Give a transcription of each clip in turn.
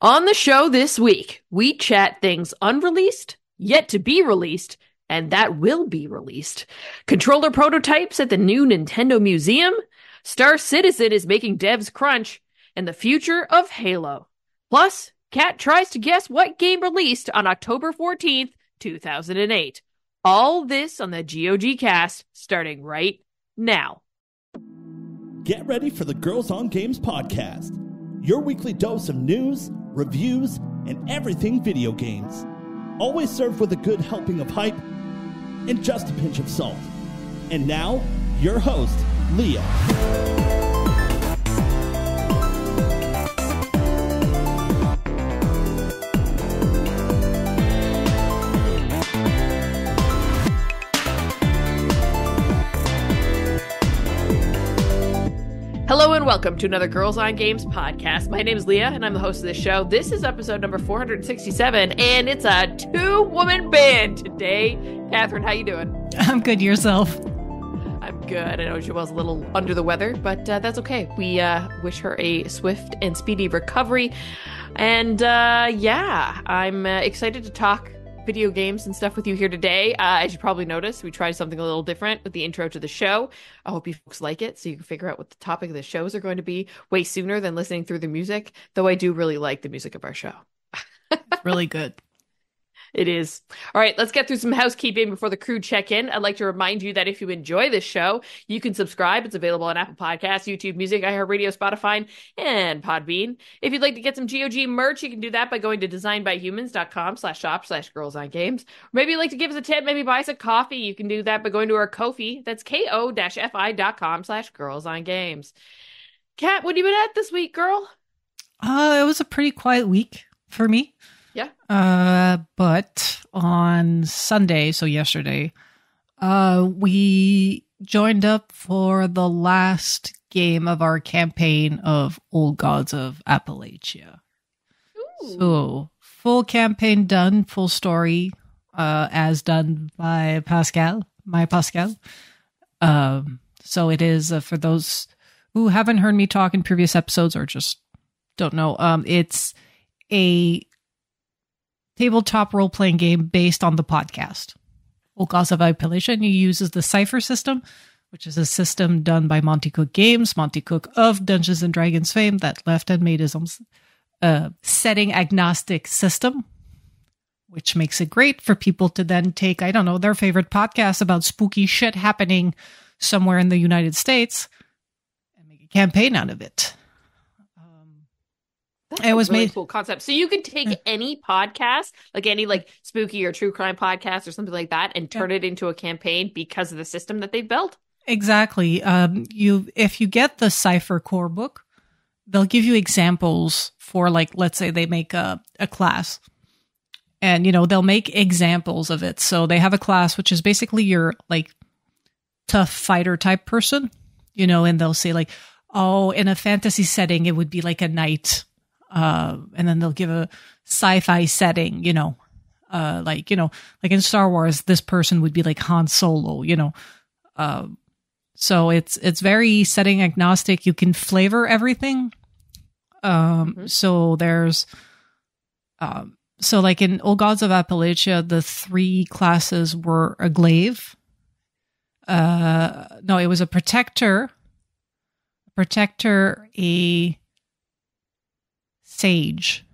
On the show this week, we chat things unreleased, yet to be released, and that will be released. Controller prototypes at the new Nintendo Museum, Star Citizen is making devs crunch, and the future of Halo. Plus, Kat tries to guess what game released on October 14th, 2008. All this on the GoGCast, starting right now. Get ready for the Girls on Games podcast, your weekly dose of news, reviews, and everything video games. Always served with a good helping of hype and just a pinch of salt. And now, your host, Leah. Hello and welcome to another Girls on Games podcast. My name is Leah and I'm the host of this show. This is episode number 467 and it's a two-woman band today. Catherine, how you doing? I'm good. Yourself? I'm good. I know she was a little under the weather, but that's okay. We wish her a swift and speedy recovery. And I'm excited to talk video games and stuff with you here today. As you probably noticed, we tried something a little different with the intro to the show. I hope you folks like it so you can figure out what the topic of the shows are going to be way sooner than listening through the music, though I do really like the music of our show. It's really good. It is. All right, let's get through some housekeeping before the crew check in. I'd like to remind you that if you enjoy this show, you can subscribe. It's available on Apple Podcasts, YouTube Music, iHeartRadio, Spotify, and Podbean. If you'd like to get some GOG merch, you can do that by going to designbyhumans.com/shop/girlsongames. Or maybe you'd like to give us a tip, maybe buy us a coffee. You can do that by going to our Ko-fi. That's ko-fi.com/girlsongames. Kat, what have you been at this week, girl? It was a pretty quiet week for me. Yeah. But on Sunday, so yesterday, we joined up for the last game of our campaign of Old Gods of Appalachia. Ooh. So, full campaign done, full story, as done by my Pascal. So it is, for those who haven't heard me talk in previous episodes or just don't know, it's a tabletop role-playing game based on the podcast. Old Gods of Appalachia uses the Cypher system, which is a system done by Monty Cook Games, Monty Cook of Dungeons & Dragons fame, that left and made his own setting-agnostic system, which makes it great for people to then take, I don't know, their favorite podcast about spooky shit happening somewhere in the United States and make a campaign out of it. That's a really cool concept. So you could take any podcast, like any spooky or true crime podcast or something like that, and turn it into a campaign because of the system that they've built. Exactly. If you get the Cypher core book, they'll give you examples for, let's say they make a class, and they'll make examples of it. So they have a class which is basically your tough fighter type person, and they'll say in a fantasy setting it would be like a knight. And then they'll give a sci-fi setting, like in Star Wars, this person would be like Han Solo, so it's very setting agnostic. You can flavor everything. So there's, so like in Old Gods of Appalachia, the three classes were a glaive. No, it was a protector, a sage,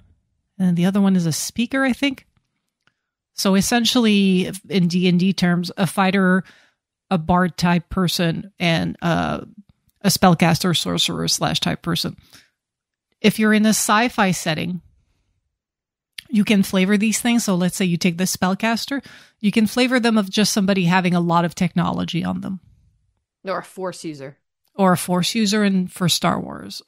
and the other one is a speaker, I think. So essentially, in D&D terms, a fighter, a bard type person, and a spellcaster, sorcerer / type person. If you're in a sci-fi setting, you can flavor these things. So let's say you take the spellcaster, you can flavor them of just somebody having a lot of technology on them, or a force user, and for Star Wars.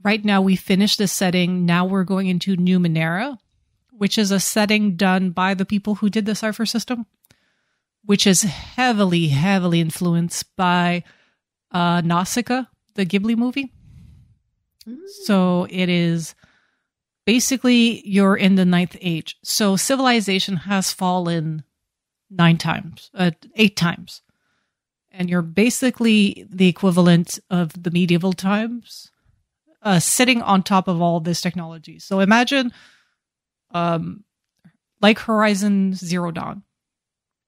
Right now, we finished this setting. Now we're going into Numenera, which is a setting done by the people who did the Cypher system, which is heavily, heavily influenced by Nausicaa, the Ghibli movie. So it is basically you're in the 9th age. So civilization has fallen 8 times. And you're basically the equivalent of the medieval times. sitting on top of all this technology. So imagine like Horizon Zero Dawn,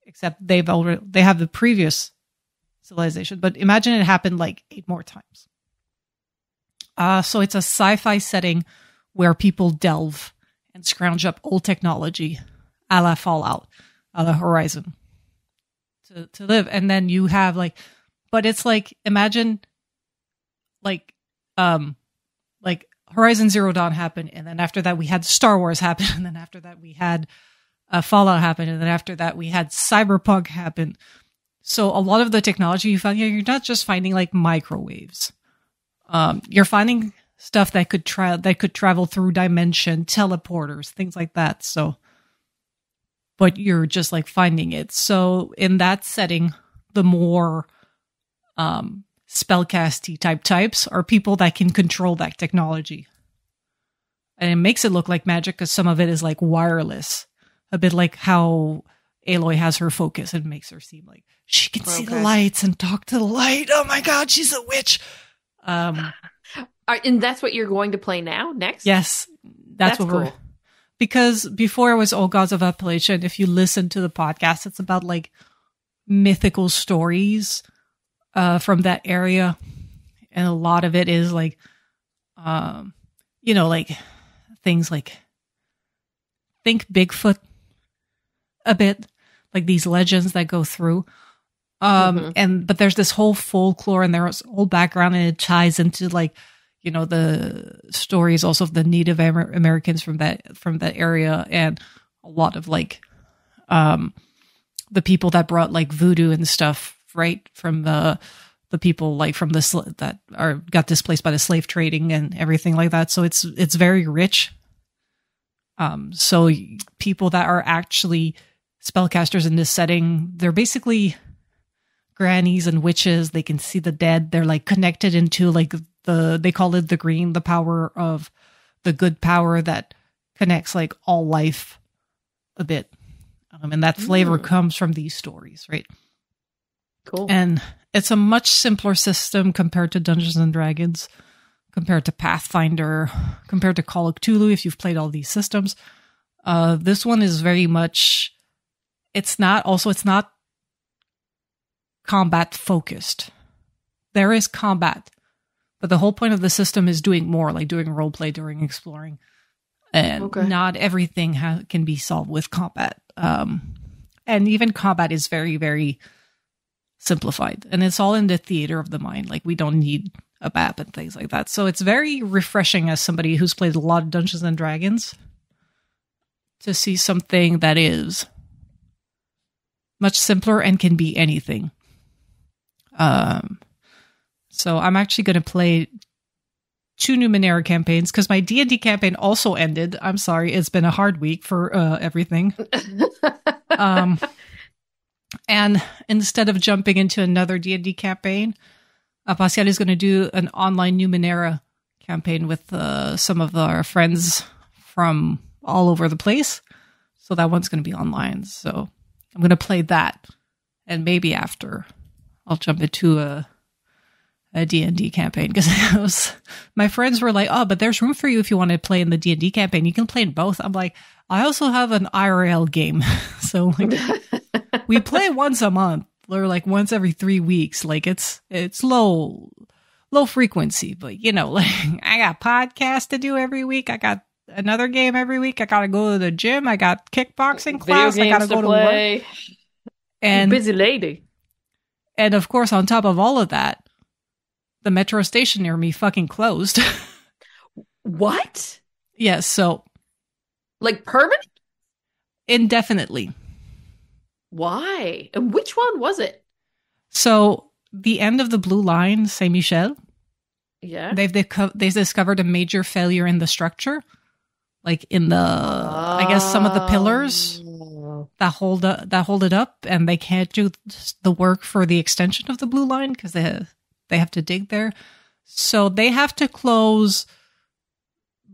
except they have the previous civilization, but imagine it happened like 8 more times. So it's a sci-fi setting where people delve and scrounge up old technology, a la Fallout, a la Horizon, to live. And then you have like, but it's like, imagine like Horizon Zero Dawn happened, and then after that we had Star Wars happen, and then after that we had Fallout happen, and then after that we had Cyberpunk happen. So a lot of the technology you find, you're not just finding like microwaves. You're finding stuff that could travel through dimension, teleporters, things like that. So, but you're just like finding it. So in that setting, the more spellcasty types are people that can control that technology. And it makes it look like magic because some of it is like wireless. A bit like how Aloy has her focus and makes her seem like she can see the lights and talk to the light. Oh my God, she's a witch. And that's what you're going to play now, next? Yes, that's what cool. Because before it was Old Gods of Appalachia, if you listen to the podcast, it's about like mythical stories from that area. And a lot of it is like, like things like think Bigfoot a bit, like these legends that go through. But there's this whole folklore and there's whole background, and it ties into like, the stories also of the Native Americans from that area, and a lot of like the people that brought like voodoo and stuff, right, from the people like from that got displaced by the slave trading and everything like that. So it's very rich. So people that are actually spellcasters in this setting, they're basically grannies and witches. They can see the dead. They're like connected into like they call it the green, the power of the good power that connects like all life a bit. And that flavor comes from these stories, right? Cool. And it's a much simpler system compared to Dungeons and Dragons, compared to Pathfinder, compared to Call of Cthulhu, if you've played all these systems. This one is very much, it's not combat focused. There is combat, but the whole point of the system is doing more, like doing roleplay, doing exploring. And not everything can be solved with combat. And even combat is very, very simplified. And it's all in the theater of the mind. Like, we don't need a map and things like that. So it's very refreshing as somebody who's played a lot of Dungeons and Dragons to see something that is much simpler and can be anything. So I'm actually going to play 2 Numenera campaigns because my D&D campaign also ended. I'm sorry, it's been a hard week for everything. And instead of jumping into another D&D campaign, Pascal is going to do an online Numenera campaign with some of our friends from all over the place. So that one's going to be online. So I'm going to play that. And maybe after, I'll jump into a D&D campaign, because my friends were like, oh, but there's room for you if you want to play in the D&D campaign. You can play in both. I'm like, I also have an IRL game. So like, we play once a month or like once every 3 weeks. Like it's low frequency, but like I got podcasts to do every week. I got another game every week. I got to go to the gym. I got kickboxing class. I got to go to work. And busy lady. And of course, on top of all of that, the metro station near me fucking closed. What? Yes, so... Like permanent? Indefinitely. Why? And which one was it? So, the end of the Blue Line, Saint-Michel. Yeah. They've discovered a major failure in the structure. Like in the... I guess some of the pillars that hold it up. And they can't do the work for the extension of the Blue Line because they have to dig there. So they have to close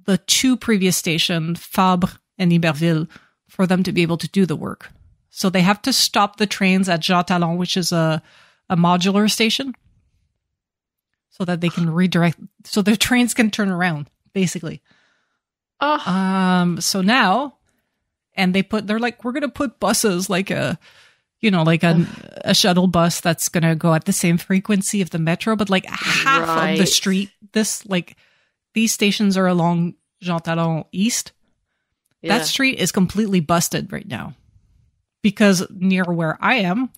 the 2 previous stations, Fabre and Iberville, for them to be able to do the work. So they have to stop the trains at Jean Talon, which is a modular station. so that they can redirect, so their trains can turn around, basically. So now, and they're like, we're going to put buses like a shuttle bus that's going to go at the same frequency of the metro, but like half of the street, these stations are along Jean Talon East. Yeah. That street is completely busted right now because near where I am,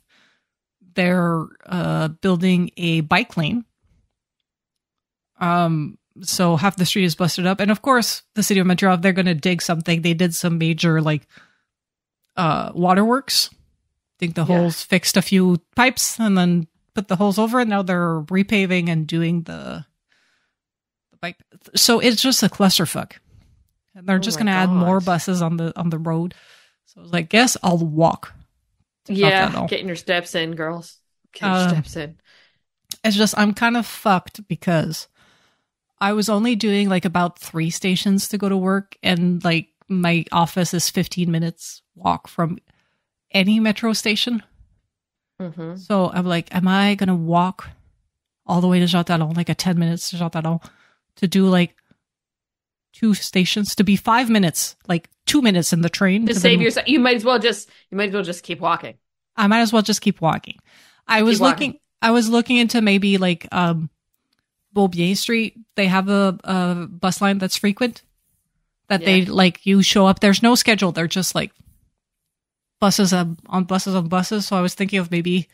they're building a bike lane. So half the street is busted up. And of course, the city of Montreal, they're going to dig something. They did some major waterworks. I think the holes fixed a few pipes and then put the holes over. And now they're repaving and doing the bike. So it's just a clusterfuck. And they're just going to add more buses on the road. So I was like, guess I'll walk. Getting your steps in, girls. Get your steps in. It's just, I'm kind of fucked because I was only doing like about 3 stations to go to work. And like my office is 15 minutes walk from any metro station. Mm-hmm. So I'm like, am I going to walk all the way to Jean Talon, like a 10 minutes to Jean Talon to do like 2 stations, to be 5 minutes, like 2 minutes in the train to save yourself? You might as well just keep walking. I might as well just keep walking. I was looking into maybe like Beaubien Street. They have a bus line that's frequent that they like, you show up, there's no schedule, they're just like buses on buses on buses. So I was thinking of maybe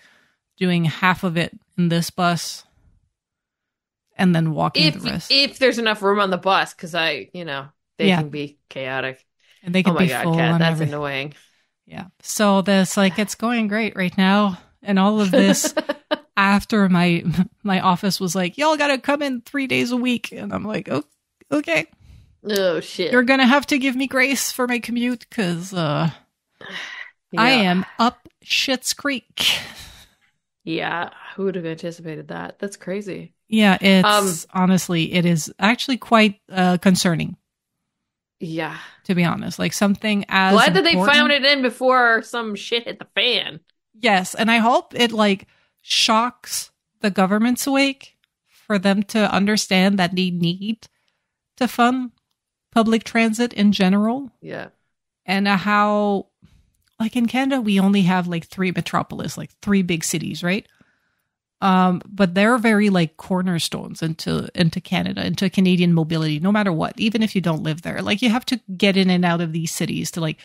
doing half of it in this bus and then walking the rest. If there's enough room on the bus, because they can be chaotic. And they can be full. Kat, that's annoying. Yeah. So this, like, it's going great right now. And all of this after my office was like, y'all got to come in 3 days a week. And I'm like, oh, okay. Oh, shit. You're going to have to give me grace for my commute because I am up Schitt's Creek. Yeah. Who would have anticipated that? That's crazy. Yeah. It's honestly, it is actually quite concerning. Yeah. To be honest, like something as glad that they found it in before some shit hit the fan. Yes. And I hope it like shocks the governments awake for them to understand that they need to fund public transit in general. Yeah. And how, like in Canada, we only have like 3 metropolis, like 3 big cities, right? But they're very like cornerstones into Canada, into Canadian mobility, no matter what, even if you don't live there. Like you have to get in and out of these cities to like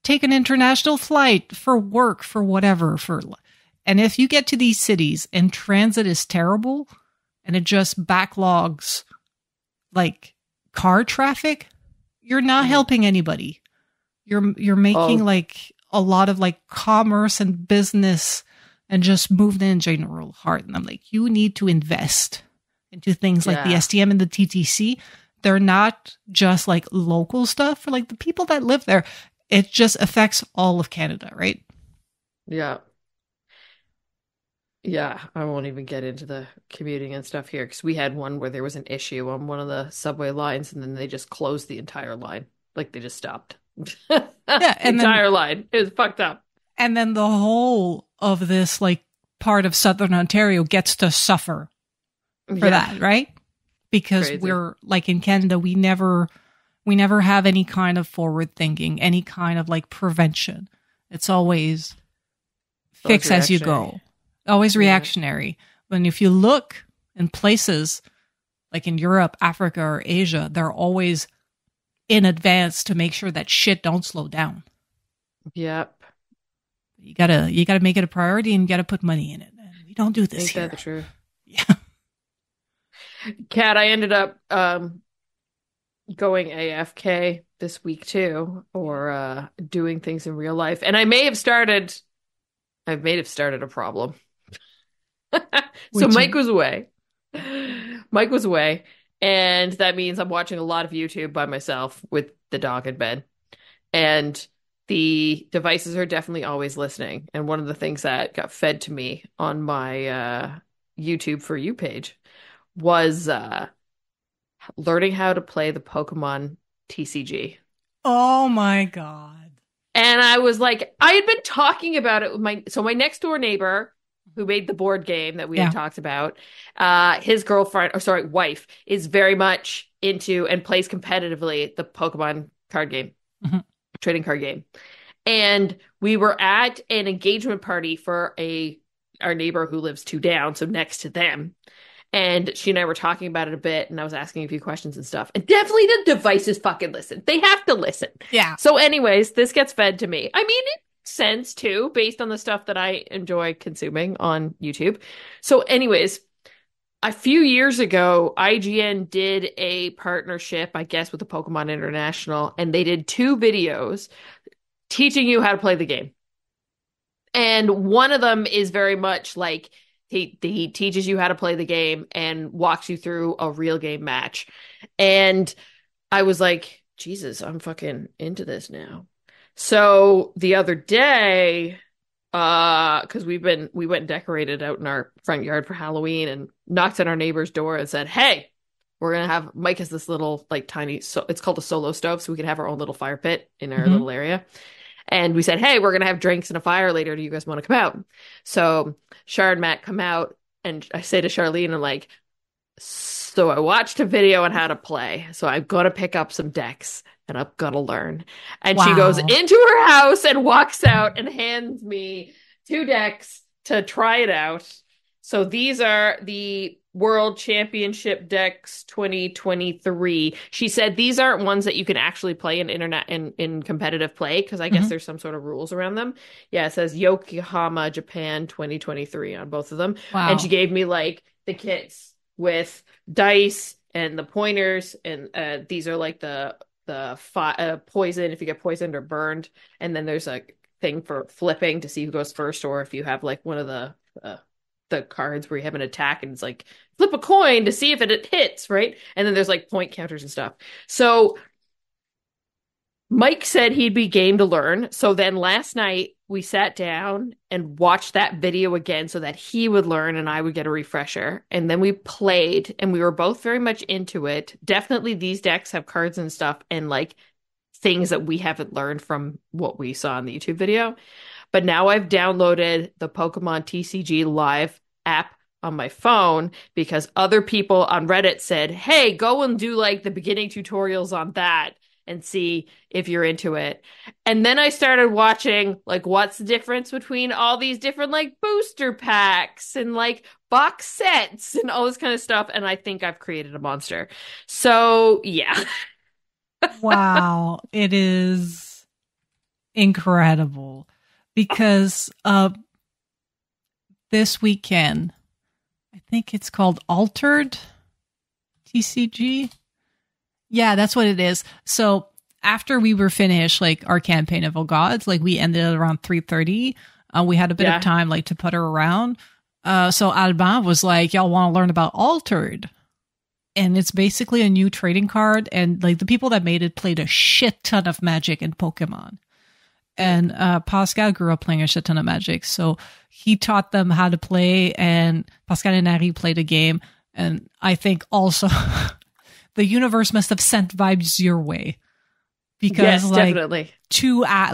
take an international flight for work, for whatever. And if you get to these cities and transit is terrible and it just backlogs like car traffic, you're not helping anybody. You're making like a lot of like commerce and business and just moved in general hard. And I'm like, you need to invest into things like the STM and the TTC. They're not just like local stuff for like the people that live there. It just affects all of Canada, right? Yeah. Yeah, I won't even get into the commuting and stuff here because we had one where there was an issue on one of the subway lines and then they just closed the entire line. Like they just stopped. And entire line. It was fucked up. And then the whole of this like part of Southern Ontario gets to suffer for that, right? Because we're like in Canada, we never have any kind of forward thinking, any kind of like prevention. It's always fix as you go. Always reactionary. When if you look in places like in Europe, Africa, or Asia, they're always in advance to make sure that shit don't slow down. Yep. You gotta make it a priority and you gotta put money in it. And we don't do this here. Ain't that true? Yeah. Kat, I ended up going AFK this week too, or doing things in real life, and I may have started a problem. So Mike was away. And that means I'm watching a lot of YouTube by myself with the dog in bed. And the devices are definitely always listening. And one of the things that got fed to me on my YouTube For You page was learning how to play the Pokemon TCG. Oh my God. And I was like, I had been talking about it with my next door neighbor who made the board game that we had talked about, his wife is very much into and plays competitively the Pokemon card game, trading card game. And we were at an engagement party for our neighbor who lives 2 down, so next to them. And she and I were talking about it a bit, and I was asking a few questions and stuff. And definitely the devices fucking listen. They have to listen. Yeah. So anyways, this gets fed to me. I mean, it makes sense too, based on the stuff that I enjoy consuming on YouTube. So anyways, a few years ago, IGN did a partnership, I guess, with the Pokemon International, and they did 2 videos teaching you how to play the game. And one of them is very much like, he teaches you how to play the game and walks you through a real game match. And I was like, Jesus, I'm fucking into this now. So the other day, because we went and decorated out in our front yard for Halloween and knocked on our neighbor's door and said, hey, we're going to have, Mike has this little like tiny, it's called a solo stove. So we can have our own little fire pit in our little area. And we said, hey, we're going to have drinks and a fire later. Do you guys want to come out? So Char and Matt come out, and I say to Charlene, I'm like, so I watched a video on how to play. So I'm going to pick up some decks, and I'm going to learn. And she goes into her house and walks out and hands me 2 decks to try it out. So these are the World Championship decks 2023. She said these aren't ones that you can actually play in competitive play, because I guess there's some sort of rules around them. Yeah, it says Yokohama, Japan 2023 on both of them. Wow. And she gave me like the kits with dice and the pointers, and these are like the poison if you get poisoned or burned, and then there's a thing for flipping to see who goes first, or if you have like one of the cards where you have an attack and it's like flip a coin to see if it hits, right? And then there's like point counters and stuff. So Mike said he'd be game to learn. So then last night we sat down and watched that video again so that he would learn and I would get a refresher. And then we played and we were both very much into it. Definitely these decks have cards and stuff and like things that we haven't learned from what we saw in the YouTube video. But now I've downloaded the Pokemon TCG Live app on my phone because other people on Reddit said, hey, go and do like the beginning tutorials on that and see if you're into it. And then I started watching like what's the difference between all these different like booster packs and like box sets and all this kind of stuff. And I think I've created a monster. So yeah. Wow. It is incredible. Because this weekend, I think it's called Altered TCG. Yeah, that's what it is. So after we were finished, like our campaign of Oh Gods, like we ended at around 3:30. We had a bit of time like to putter around. So Alban was like, y'all want to learn about Altered? And it's basically a new trading card. And like the people that made it played a shit ton of Magic and Pokemon. And Pascal grew up playing a shit ton of Magic. So he taught them how to play, and Pascal and Harry played a game. And I think also the universe must have sent vibes your way. Because yes, like definitely.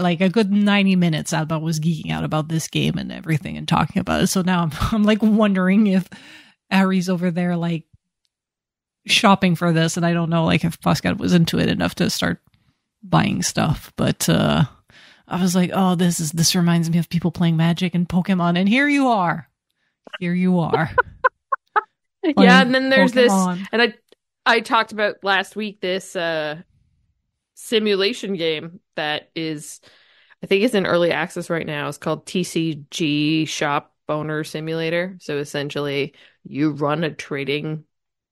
Like a good 90 minutes, Alba was geeking out about this game and everything and talking about it. So now I'm like wondering if Harry's over there like shopping for this. And I don't know like if Pascal was into it enough to start buying stuff. But I was like, oh, this reminds me of people playing Magic and Pokemon, and here you are. Yeah, and then there's Pokemon. This, and I talked about last week this simulation game that is, I think it's in early access right now. It's called TCG Shop Owner Simulator. So essentially, you run a trading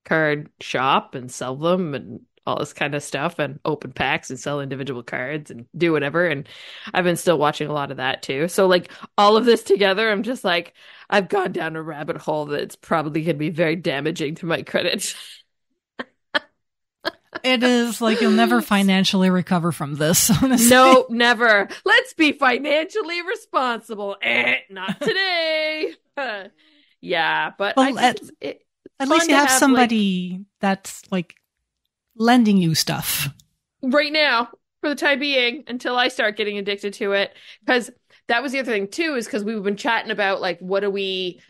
card shop and sell them and all this kind of stuff and open packs and sell individual cards and do whatever. And I've been still watching a lot of that too. So like all of this together, I'm just like, I've gone down a rabbit hole that's probably going to be very damaging to my credit. It is like you'll never financially recover from this. Honestly. No, never. Let's be financially responsible. Not today. Yeah, but well, at least you have somebody that's like lending you stuff right now for the time being until I start getting addicted to it, because that was the other thing too, is because we've been chatting about like what do we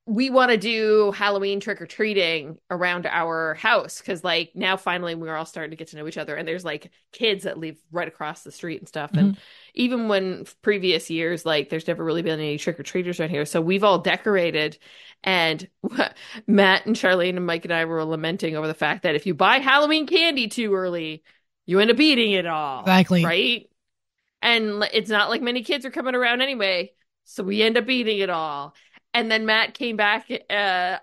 want to do Halloween trick-or-treating around our house, because like now finally we're all starting to get to know each other, and there's like kids that live right across the street and stuff. And even when previous years, like there's never really been any trick-or-treaters around here, so we've all decorated. And Matt and Charlene and Mike and I were lamenting over the fact that if you buy Halloween candy too early, you end up eating it all. Exactly. Right? And it's not like many kids are coming around anyway, so we end up eating it all. And then Matt came back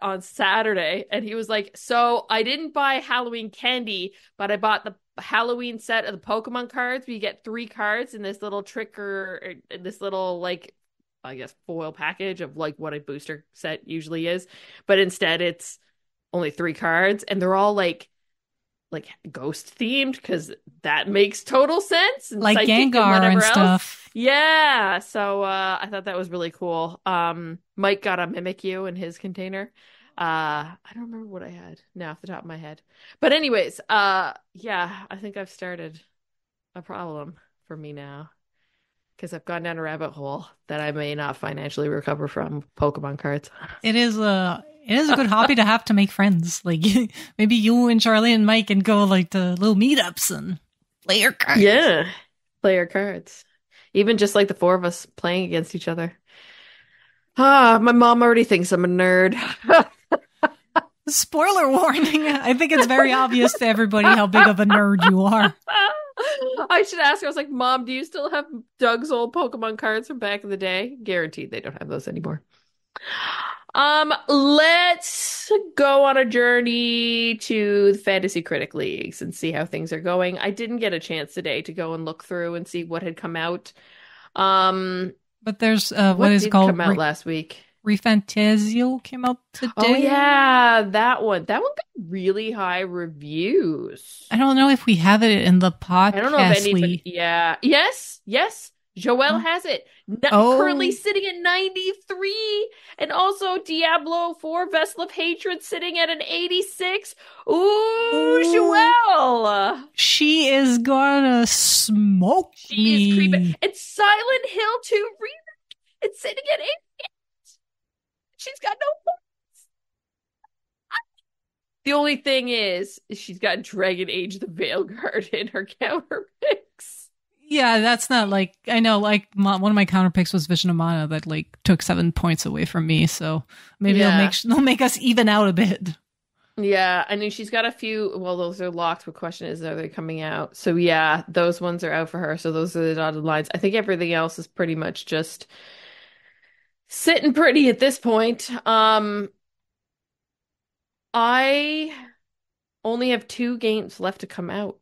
on Saturday, and he was like, so I didn't buy Halloween candy, but I bought the Halloween set of the Pokemon cards, where you get 3 cards in this little this little, like, I guess, foil package of like what a booster set usually is. But instead it's only 3 cards, and they're all like ghost themed, because that makes total sense. And like Gengar and stuff. Yeah. So I thought that was really cool. Mike got a Mimikyu in his container. I don't remember what I had now off the top of my head. But anyways, yeah, I think I've started a problem for me now, because I've gone down a rabbit hole that I may not financially recover from Pokemon cards. It is a good hobby to have, to make friends. Like maybe you and Charlie and Mike can go like to little meetups and play your cards. Yeah, play your cards. Even just like the 4 of us playing against each other. My mom already thinks I'm a nerd. Spoiler warning. I think it's very obvious to everybody how big of a nerd you are. I should ask her. I was like, Mom, do you still have Doug's old Pokemon cards from back in the day? Guaranteed they don't have those anymore. Let's go on a journey to the Fantasy Critic Leagues and see how things are going. I didn't get a chance today to go and look through and see what had come out. But there's what is did called come out last week. Refantasio came out today. Oh yeah, that one. That one got really high reviews. I don't know if we have it in the podcast. I don't know if anybody. Yeah. Yes. Joelle has it. Currently sitting at 93. And also Diablo 4 Vessel of Hatred sitting at an 86. Ooh, Joelle. She is gonna smoke me. She is creeping. And Silent Hill 2 Remake. It's sitting at 88. She's got no points. The only thing is she's got Dragon Age the Veilguard in her counter picks. Yeah, that's not like, I know, like one of my counter picks was Vision of Mana that like took 7 points away from me. So maybe they'll make us even out a bit. Yeah, I mean, she's got a few. Well, those are locked. The question is, are they coming out? So yeah, those ones are out for her. So those are the dotted lines. I think everything else is pretty much just sitting pretty at this point. I only have 2 games left to come out,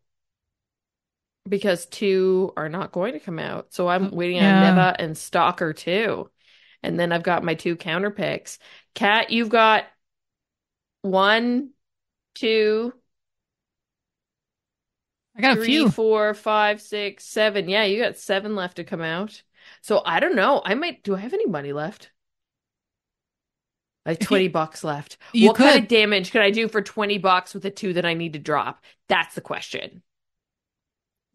because 2 are not going to come out. So I'm waiting on Neva and Stalker 2. And then I've got my 2 counter picks. Kat, you've got 1, 2, I got 3, a few. 4, 5, 6, 7. Yeah, you got 7 left to come out. So I don't know. Do I have any money left? Like $20 left. What kind of damage could I do for $20 with the 2 that I need to drop? That's the question.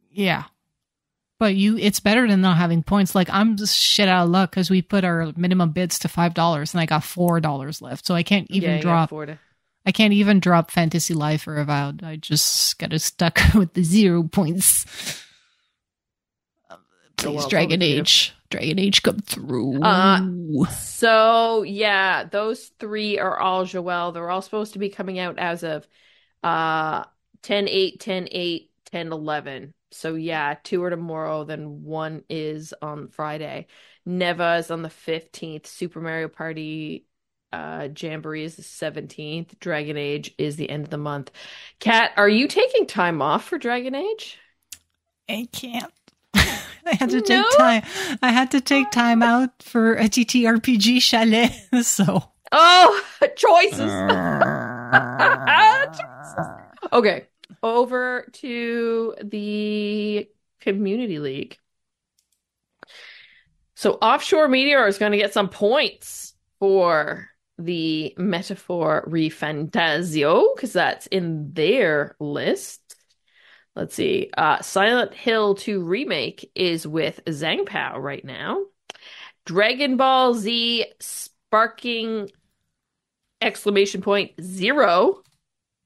Yeah. But it's better than not having points. Like, I'm just shit out of luck because we put our minimum bids to $5 and I got $4 left. So I can't even I can't even drop Fantasy Life or Avowed. I just got stuck with the 0 points. Please, Dragon Age. Dragon Age, come through. So, yeah, those 3 are all Joelle. They're all supposed to be coming out as of 10-8, 10-8, 10-11. So, yeah, 2 are tomorrow, then 1 is on Friday. Neva is on the 15th. Super Mario Party Jamboree is the 17th. Dragon Age is the end of the month. Kat, are you taking time off for Dragon Age? I can't. I had to take time. I had to take time out for a TTRPG chalet. So, choices. Okay, over to the Community League. So, Offshore Meteor is going to get some points for the Metaphor Refantasio, because that's in their list. Let's see. Silent Hill 2 Remake is with Zhang Pao right now. Dragon Ball Z Sparking !0.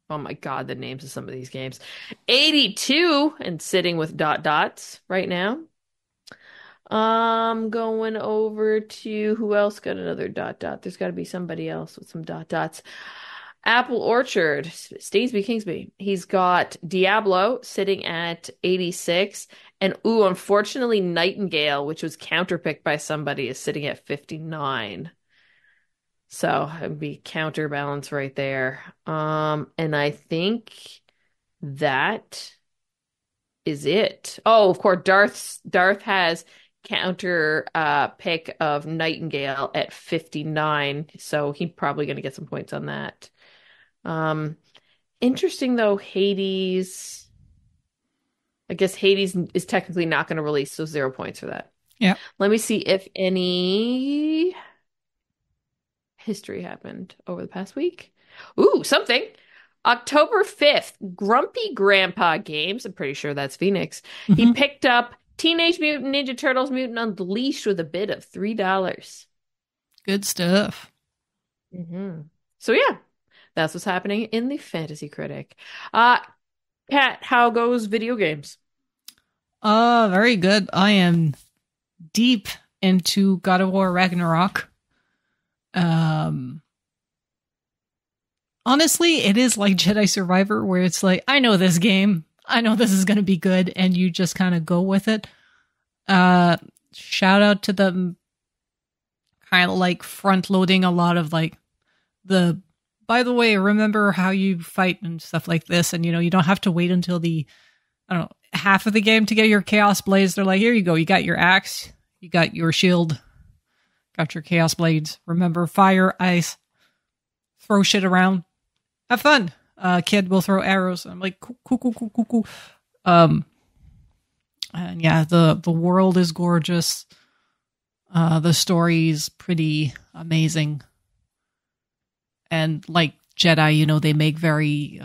Oh my God, the names of some of these games. 82 and sitting with dot dots right now. Going over to who else got another dot dot? There's got to be somebody else with some dot dots. Apple Orchard, Stainsby Kingsby. He's got Diablo sitting at 86. And unfortunately, Nightingale, which was counterpicked by somebody, is sitting at 59. So it'd be counterbalance right there. And I think that is it. Oh, of course, Darth has counter pick of Nightingale at 59, so he's probably going to get some points on that. Interesting though, Hades. I guess Hades is technically not going to release, so 0 points for that. Yeah. Let me see if any history happened over the past week. Ooh, something. October 5th, Grumpy Grandpa Games, I'm pretty sure that's Phoenix. He picked up Teenage Mutant Ninja Turtles Mutant Unleashed with a bid of $3. Good stuff. So yeah, that's what's happening in the Fantasy Critic. Kat, how goes video games? Very good. I am deep into God of War Ragnarok. Honestly, it is like Jedi Survivor, where it's like, I know this game. I know this is going to be good, and you just kind of go with it. Shout out to them kind of like front loading a lot of like by the way, remember how you fight and stuff like this. And, you don't have to wait until half of the game to get your Chaos Blades. They're like, here you go. You got your axe. You got your shield. Got your Chaos Blades. Remember, fire, ice, throw shit around. Have fun. Kid will throw arrows. I'm like, cool. And yeah, the world is gorgeous. The story's pretty amazing. And like Jedi, they make very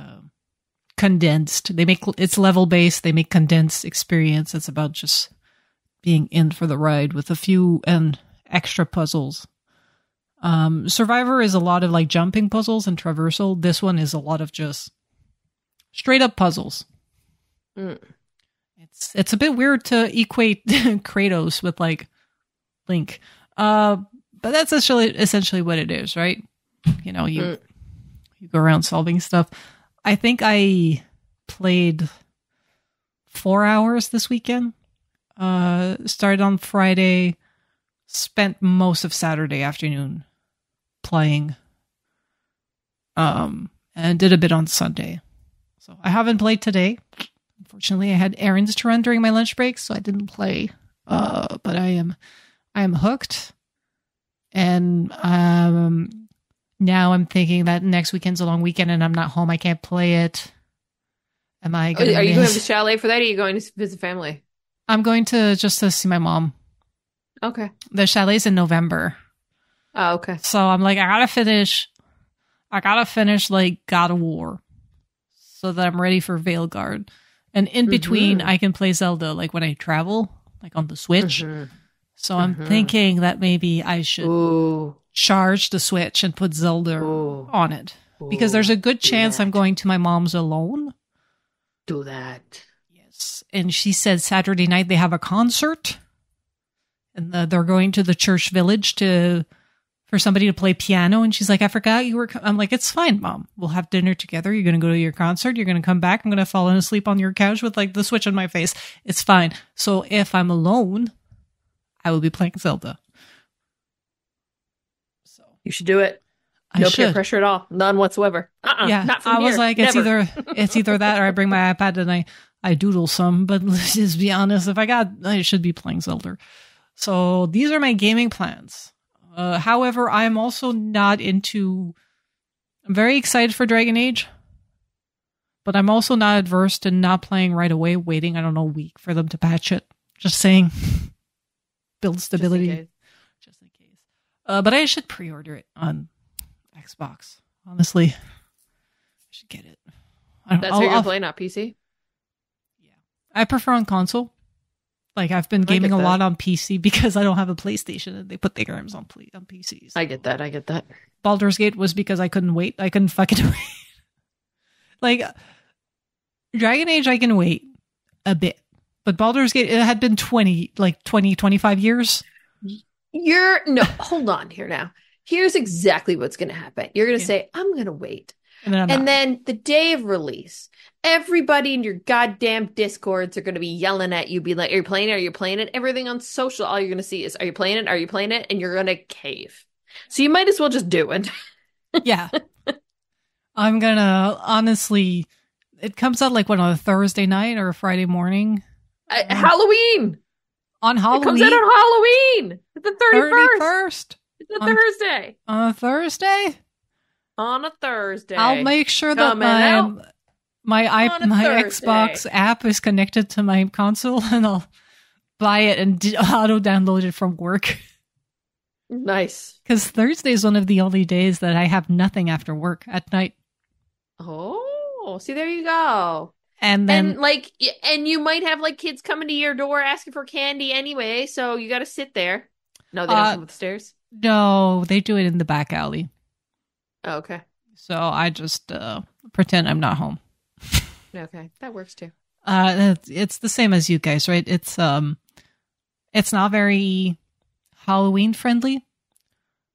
condensed. It's level based. They make condensed experience. It's about just being in for the ride with a few and extra puzzles. Survivor is a lot of like jumping puzzles and traversal. This one is a lot of just straight up puzzles. It's a bit weird to equate Kratos with like Link. But that's essentially what it is, right? You go around solving stuff. I think I played 4 hours this weekend. Started on Friday, spent most of Saturday afternoon playing, and did a bit on Sunday. So I haven't played today. Unfortunately, I had errands to run during my lunch break, so I didn't play. But I am hooked, and now I'm thinking that next weekend's a long weekend, and I'm not home. I can't play it. Are you going to the chalet for that, or are you going to visit family? I'm going to just to see my mom. Okay. The chalet's in November. Oh, okay. So I'm like, I gotta finish like God of War so that I'm ready for Veilguard. And in between, I can play Zelda like when I travel, like on the Switch. So I'm thinking that maybe I should charge the Switch and put Zelda on it. Because there's a good chance I'm going to my mom's alone. Do that. Yes. And she said Saturday night they have a concert. And they're going to the church village for somebody to play piano. And she's like, I forgot you were... I'm like, it's fine, Mom. We'll have dinner together. You're going to go to your concert. You're going to come back. I'm going to fall asleep on your couch with like the Switch on my face. It's fine. So if I'm alone, I will be playing Zelda. So you should do it. No peer pressure at all. None whatsoever. Yeah, not from I was here. like, Never. it's either that or I bring my iPad and I doodle some. But let's just be honest, I should be playing Zelda. So these are my gaming plans. However, I'm also not I'm very excited for Dragon Age, but I'm also not adverse to not playing right away, waiting, a week for them to patch it. Just saying. Build stability. Just in case. But I should pre-order it on Xbox. Honestly. I should get it. That's how you're going to play, not PC? Yeah. I prefer on console. Like, I've been I get gaming a that. lot on PC because I don't have a PlayStation, and they put the games on PCs. I get that. Baldur's Gate was because I couldn't wait. I couldn't fucking wait. Like, Dragon Age, I can wait a bit. But Baldur's Gate, it had been 25 years. No, hold on here now. Here's exactly what's going to happen. You're going to say, I'm going to wait. And then the day of release, everybody in your goddamn Discords are going to be yelling at you, be like, are you playing it? Are you playing it? Everything on social, all you're going to see is, are you playing it? Are you playing it? And you're going to cave. So you might as well just do it. Yeah. I'm going to, honestly, it comes out like, what, on a Thursday night or a Friday morning? Halloween. On Halloween? It comes out on Halloween. It's the 31st. It's a Thursday. On a Thursday? On a Thursday. I'll make sure that my Xbox app is connected to my console, and I'll buy it and auto-download it from work. Nice. Because Thursday is one of the only days that I have nothing after work at night. Oh, see, there you go. And then, and you might have like kids coming to your door asking for candy anyway, so you got to sit there. No, they don't come up the stairs. No, they do it in the back alley. Oh, okay. So I just pretend I'm not home. Okay, that works too. It's the same as you guys, right? It's not very Halloween friendly.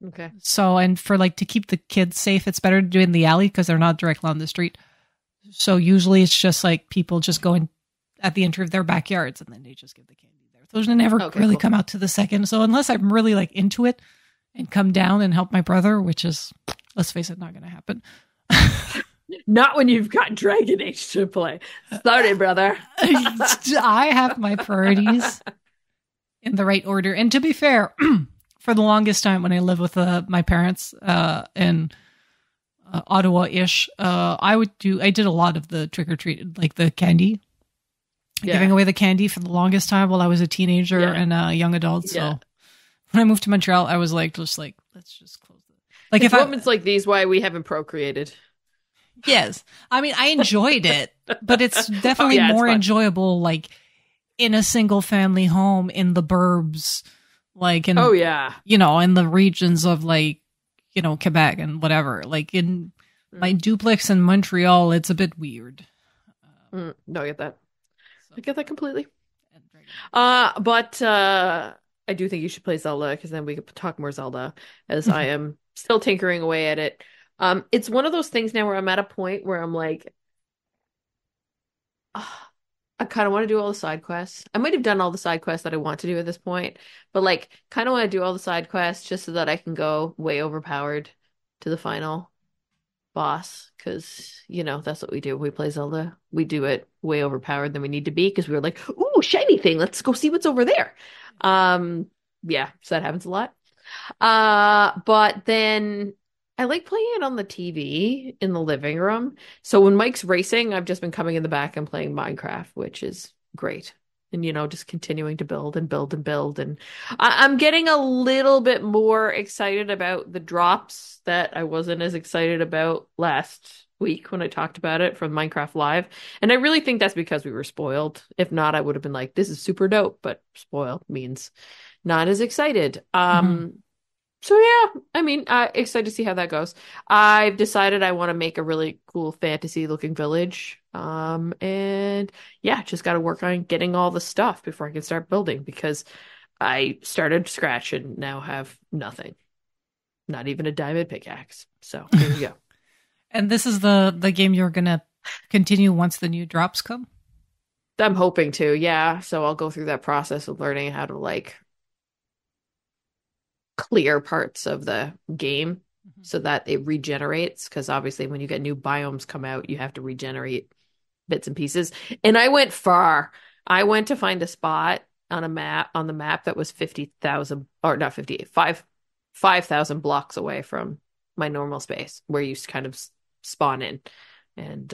Okay. So, and for to keep the kids safe, it's better to do it in the alley because they're not directly on the street. So usually it's just people just go in at the entry of their backyards and then they just give the candy there. Those never come out to the second. So unless I'm really into it and come down and help my brother, which is, let's face it, not going to happen. Not when you've got Dragon Age to play. Sorry, brother. I have my priorities in the right order. And to be fair, for the longest time when I lived with my parents in Ottawa-ish, I did a lot of the trick-or-treat, the candy. Yeah. Giving away the candy for the longest time while I was a teenager and a young adult. So when I moved to Montreal, I was let's just close it. If moments like these, why we haven't procreated. Yes. I mean, I enjoyed it, but it's definitely more enjoyable, in a single family home in the burbs, in in the regions of Quebec and whatever. In my duplex in Montreal, it's a bit weird. No, I get that. I get that completely. But I do think you should play Zelda because then we could talk more Zelda as I am still tinkering away at it. It's one of those things now where I'm at a point where I'm I kind of want to do all the side quests. I might have done all the side quests that I want to do at this point, but kind of want to do all the side quests just so that I can go way overpowered to the final boss. Because, that's what we do. We play Zelda. We do it way overpowered than we need to be because we were ooh, shiny thing. Let's go see what's over there. Yeah, so that happens a lot. But then I like playing it on the TV in the living room. So when Mike's racing, I've just been coming in the back and playing Minecraft, which is great. And, just continuing to build and build and build. And I'm getting a little bit more excited about the drops that I wasn't as excited about last week when I talked about it from Minecraft Live. And I really think that's because we were spoiled. If not, I would have been this is super dope. But spoiled means not as excited. So yeah, I mean, excited to see how that goes. I've decided I want to make a really cool fantasy looking village. And yeah, just got to work on getting all the stuff before I can start building because I started scratch and now have nothing. Not even a diamond pickaxe. So here we go. And this is the game you're going to continue once the new drops come? I'm hoping to, yeah. So I'll go through that process of learning how to clear parts of the game so that it regenerates, because obviously when you get new biomes come out you have to regenerate bits and pieces. And I went far. I went to find a spot on the map that was 50,000 or not 50, 5,000 blocks away from my normal space where you kind of spawn in. And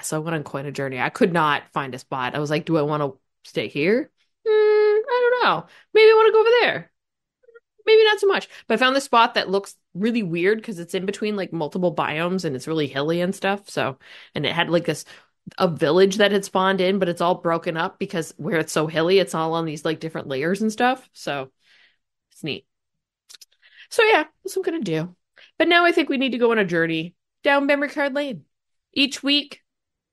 so I went on quite a journey. I could not find a spot. I was do I want to stay here? I don't know. Maybe I want to go over there. Maybe not so much. But I found this spot that looks really weird because it's in between multiple biomes and it's really hilly and stuff. So, and it had this a village that had spawned in, but it's all broken up because where it's so hilly, it's all on these like different layers and stuff. So it's neat. So yeah, that's what I'm gonna do. But now I think we need to go on a journey down memory card lane. Each week,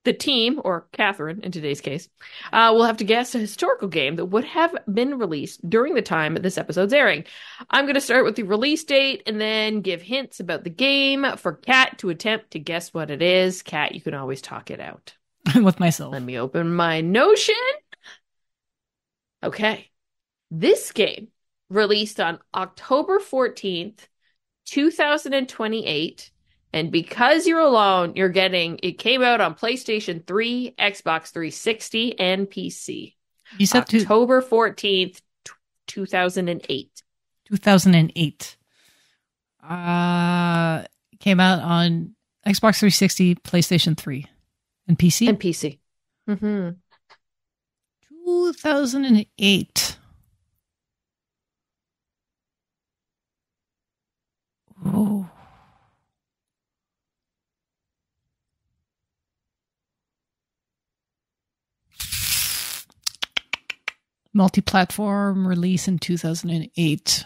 the team, or Catherine in today's case, will have to guess a historical game that would have been released during the time this episode's airing. I'm going to start with the release date and then give hints about the game for Kat to attempt to guess what it is. Kat, you can always talk it out. With myself. Let me open my Notion. Okay. This game released on October 14th, 2028. And because you're alone, you're getting, it came out on PlayStation 3, Xbox 360, and PC. You said October 14th, 2008. 2008. Came out on Xbox 360, PlayStation 3, and PC? And PC. Mm-hmm. 2008. Oh. Multi-platform release in 2008.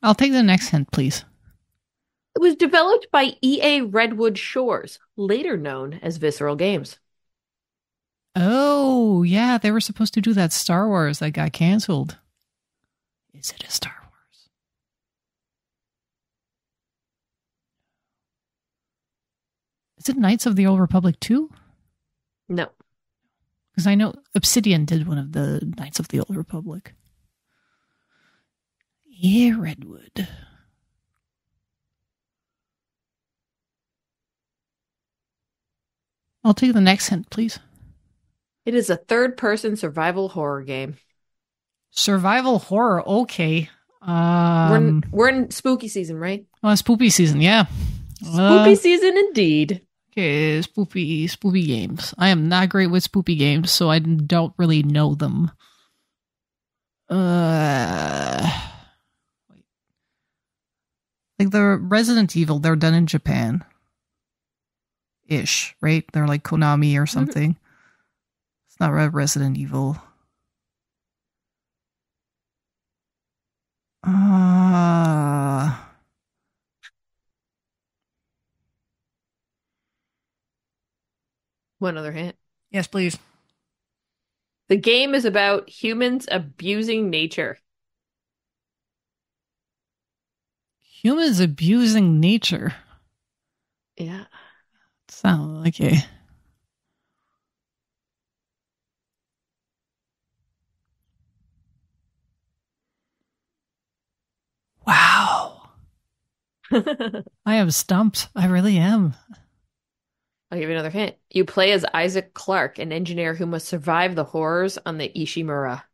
I'll take the next hint, please. It was developed by EA Redwood Shores, later known as Visceral Games. Oh, yeah, they were supposed to do that Star Wars that got canceled. Is it a Star Wars? Is it Knights of the Old Republic 2? No. Because I know Obsidian did one of the Knights of the Old Republic. Yeah, Redwood. I'll take the next hint, please. It is a third-person survival horror game. Survival horror, okay. We're in spooky season, right? Well, spooky season, yeah. Spooky season indeed. Okay, spoopy games. I am not great with spoopy games, so I don't really know them. Like the Resident Evil, they're done in Japan. Ish, right? They're like Konami or something. It's not Resident Evil. One other hint. Yes, please. The game is about humans abusing nature. Humans abusing nature. Yeah. Sound okay. Wow. I am stumped. I really am. I'll give you another hint. You play as Isaac Clarke, an engineer who must survive the horrors on the Ishimura.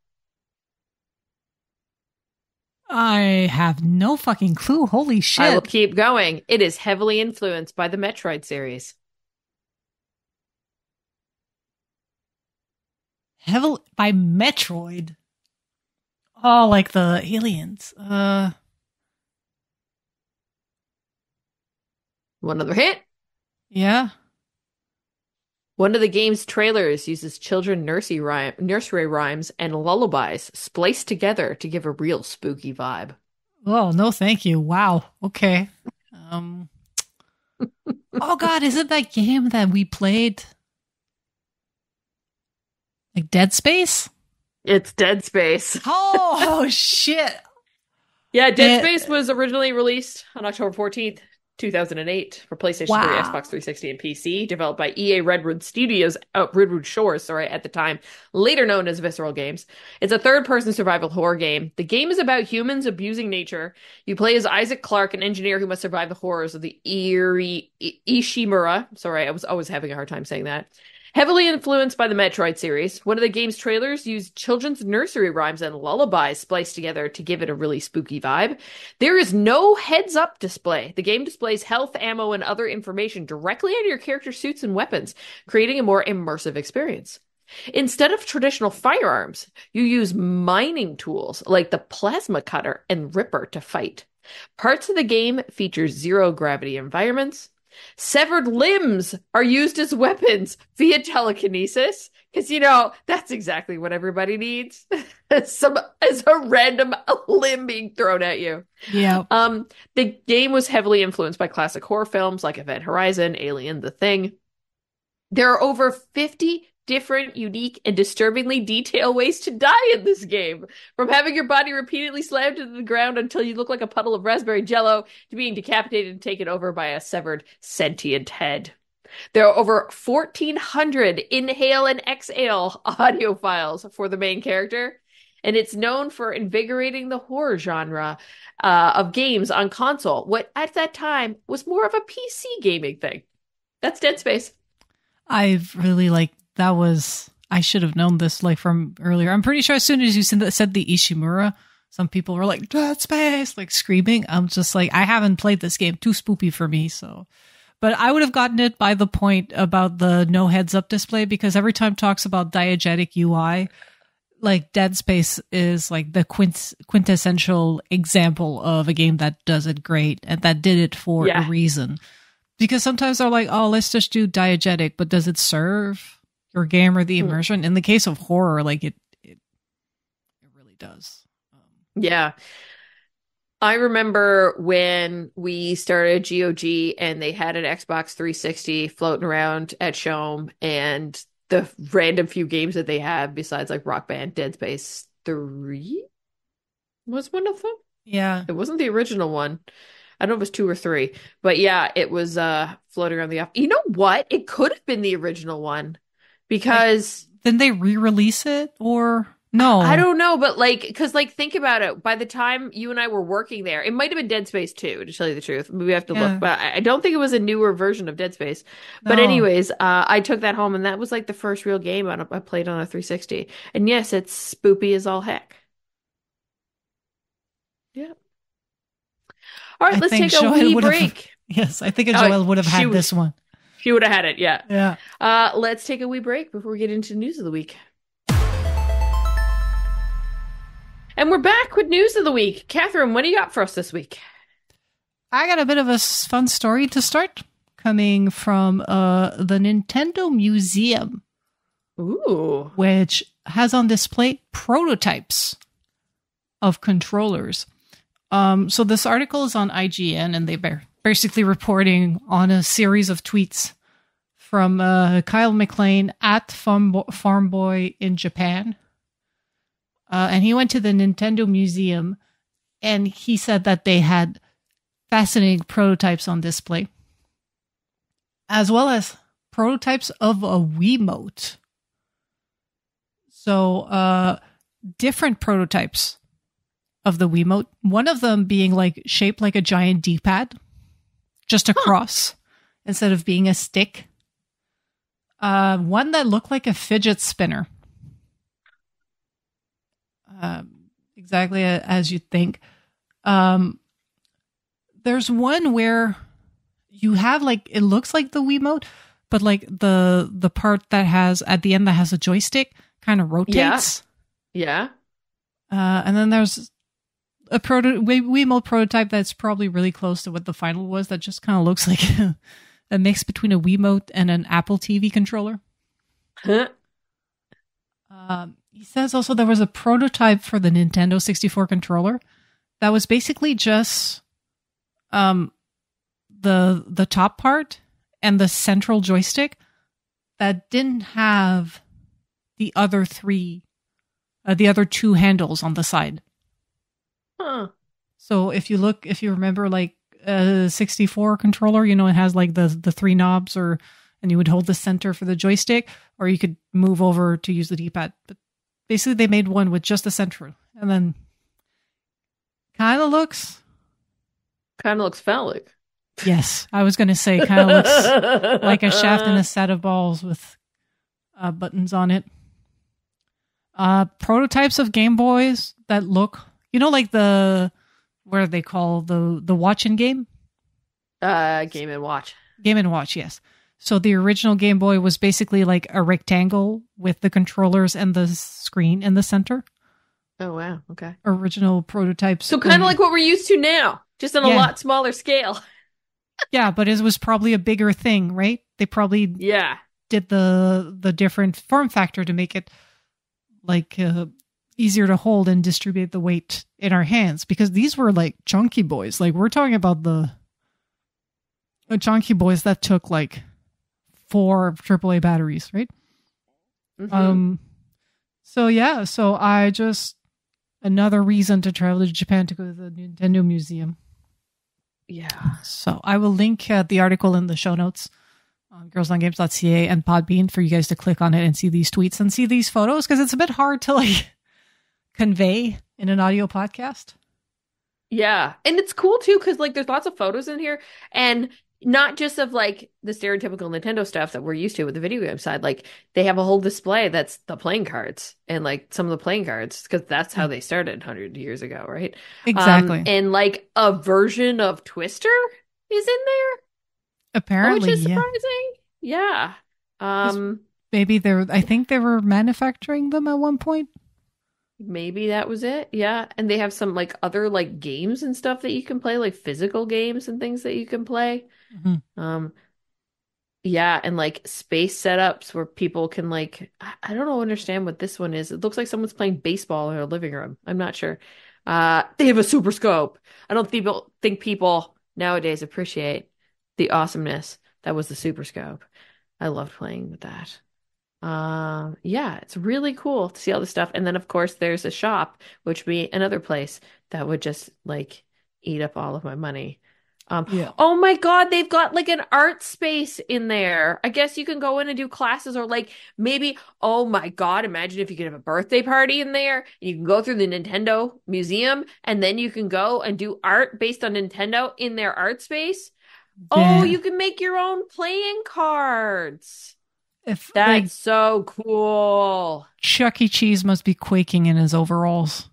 I have no fucking clue. Holy shit. I will keep going. It is heavily influenced by the Metroid series. Heavily by Metroid? Oh, like the aliens. One other hint. Yeah. One of the game's trailers uses children nursery rhymes and lullabies spliced together to give a real spooky vibe. Oh, no thank you. Wow. Okay. Oh god, is it that game that we played? Like Dead Space? It's Dead Space. Oh shit. Yeah, Dead Space was originally released on October 14th, 2008 for PlayStation 3, Xbox 360, and PC, developed by EA Redwood Shores, at the time, later known as Visceral Games. It's a third-person survival horror game. The game is about humans abusing nature. You play as Isaac Clarke, an engineer who must survive the horrors of the Ishimura. Sorry, I was always having a hard time saying that. Heavily influenced by the Metroid series, one of the game's trailers used children's nursery rhymes and lullabies spliced together to give it a really spooky vibe. There is no heads-up display. The game displays health, ammo, and other information directly on your character's suits and weapons, creating a more immersive experience. Instead of traditional firearms, you use mining tools like the plasma cutter and ripper to fight. Parts of the game feature zero-gravity environments. Severed limbs are used as weapons via telekinesis. Because, that's exactly what everybody needs. As a random limb being thrown at you. Yeah. The game was heavily influenced by classic horror films like Event Horizon, Alien, The Thing. There are over 50 different, unique, and disturbingly detailed ways to die in this game. From having your body repeatedly slammed into the ground until you look like a puddle of raspberry jello, to being decapitated and taken over by a severed sentient head. There are over 1,400 inhale and exhale audio files for the main character, and it's known for invigorating the horror genre of games on console, what at that time was more of a PC gaming thing. That's Dead Space. I've really I should have known this from earlier. I'm pretty sure as soon as you said the Ishimura, some people were like, Dead Space, screaming. I'm just I haven't played this game. Too spoopy for me, so. But I would have gotten it by the point about the no heads up display, because every time it talks about diegetic UI, Dead Space is the quintessential example of a game that does it great and that did it for a reason. Because sometimes they're oh, let's just do diegetic, but does it serve your game or the immersion? In the case of horror, it really does. Yeah. I remember when we started GOG and they had an Xbox 360 floating around at Showme, and the random few games that they had besides Rock Band, Dead Space 3 was one of them. Yeah. It wasn't the original one. I don't know if it was 2 or 3, but yeah, it was floating around the off. You know what? It could have been the original one, because didn't they re-release it, or no? I don't know, but because think about it. By the time you and I were working there, it might have been Dead Space 2, to tell you the truth. We have to look, but I don't think it was a newer version of Dead Space. No. But anyways, I took that home, and that was the first real game I played on a 360. And yes, it's spoopy as all heck. Yeah. All right, let's take a wee break. Yes, I think Joelle would have had this one. She would have had it, yeah. Yeah. Let's take a wee break before we get into news of the week. And we're back with news of the week. Catherine, what do you got for us this week? I got a bit of a fun story to start, coming from the Nintendo Museum. Ooh. Which has on display prototypes of controllers. So this article is on IGN, and they're basically reporting on a series of tweets from Kyle McLean at Farmboy in Japan. And he went to the Nintendo Museum, and he said that they had fascinating prototypes on display, as well as prototypes of a Wiimote. So different prototypes of the Wiimote. One of them being shaped like a giant D-pad, just a cross instead of being a stick. One that looked like a fidget spinner. Exactly as you'd think. There's one where you have it looks like the Wiimote, but the part that has at the end that has a joystick kind of rotates. Yeah. And then there's a Wiimote prototype that's probably really close to what the final was, that just kind of looks like a mix between a Wiimote and an Apple TV controller. Huh. He says also there was a prototype for the Nintendo 64 controller that was basically just the top part and the central joystick that didn't have the other two handles on the side. Huh. So if you remember a 64 controller, it has the three knobs, and you would hold the center for the joystick, or you could move over to use the D-pad. But basically they made one with just the center, and then kind of looks phallic. Yes, I was going to say kind of looks like a shaft and a set of balls with buttons on it. Prototypes of Game Boys that look, what do they call the watch and game? Game and Watch. Game and Watch, yes. So the original Game Boy was basically a rectangle with the controllers and the screen in the center. Oh, wow. Okay. Original prototypes. So kind of like what we're used to now, just on a lot smaller scale. Yeah, but it was probably a bigger thing, right? They probably did the different form factor to make it like easier to hold and distribute the weight in our hands, because these were like chunky boys. Like we're talking about the chunky boys that took like 4 AAA batteries, right? Mm-hmm. So I just, another reason to travel to Japan to go to the Nintendo Museum. Yeah. So I will link the article in the show notes on girlsongames.ca and Podbean for you guys to click on it and see these tweets and see these photos, because it's a bit hard to like convey in an audio podcast. Yeah. And it's cool too, because like there's lots of photos in here, and not just of like the stereotypical Nintendo stuff that we're used to with the video game side. Like they have a whole display that's the playing cards and like some of the playing cards, because that's how they started 100 years ago, right? Exactly. And like a version of Twister is in there, Apparently, which is surprising. Yeah. Maybe I think they were manufacturing them at one point. Maybe that was it. Yeah. And they have some like other like games and stuff that you can play, like physical games and things that you can play. Mm-hmm. Yeah, and like space setups where people can like, I don't know, understand what this one is. It looks like someone's playing baseball in their living room. I'm not sure. They have a super scope. I don't think people nowadays appreciate the awesomeness that was the super scope. I loved playing with that. Yeah, it's really cool to see all this stuff. And then of course there's a shop, which would be another place that would just like eat up all of my money. Yeah. Oh my God, they've got like an art space in there. I guess you can go in and do classes, or like maybe, oh my God, imagine if you could have a birthday party in there. You can go through the Nintendo Museum and then you can go and do art based on Nintendo in their art space. Yeah. Oh, you can make your own playing cards. If That's so cool. Chuck E. Cheese must be quaking in his overalls.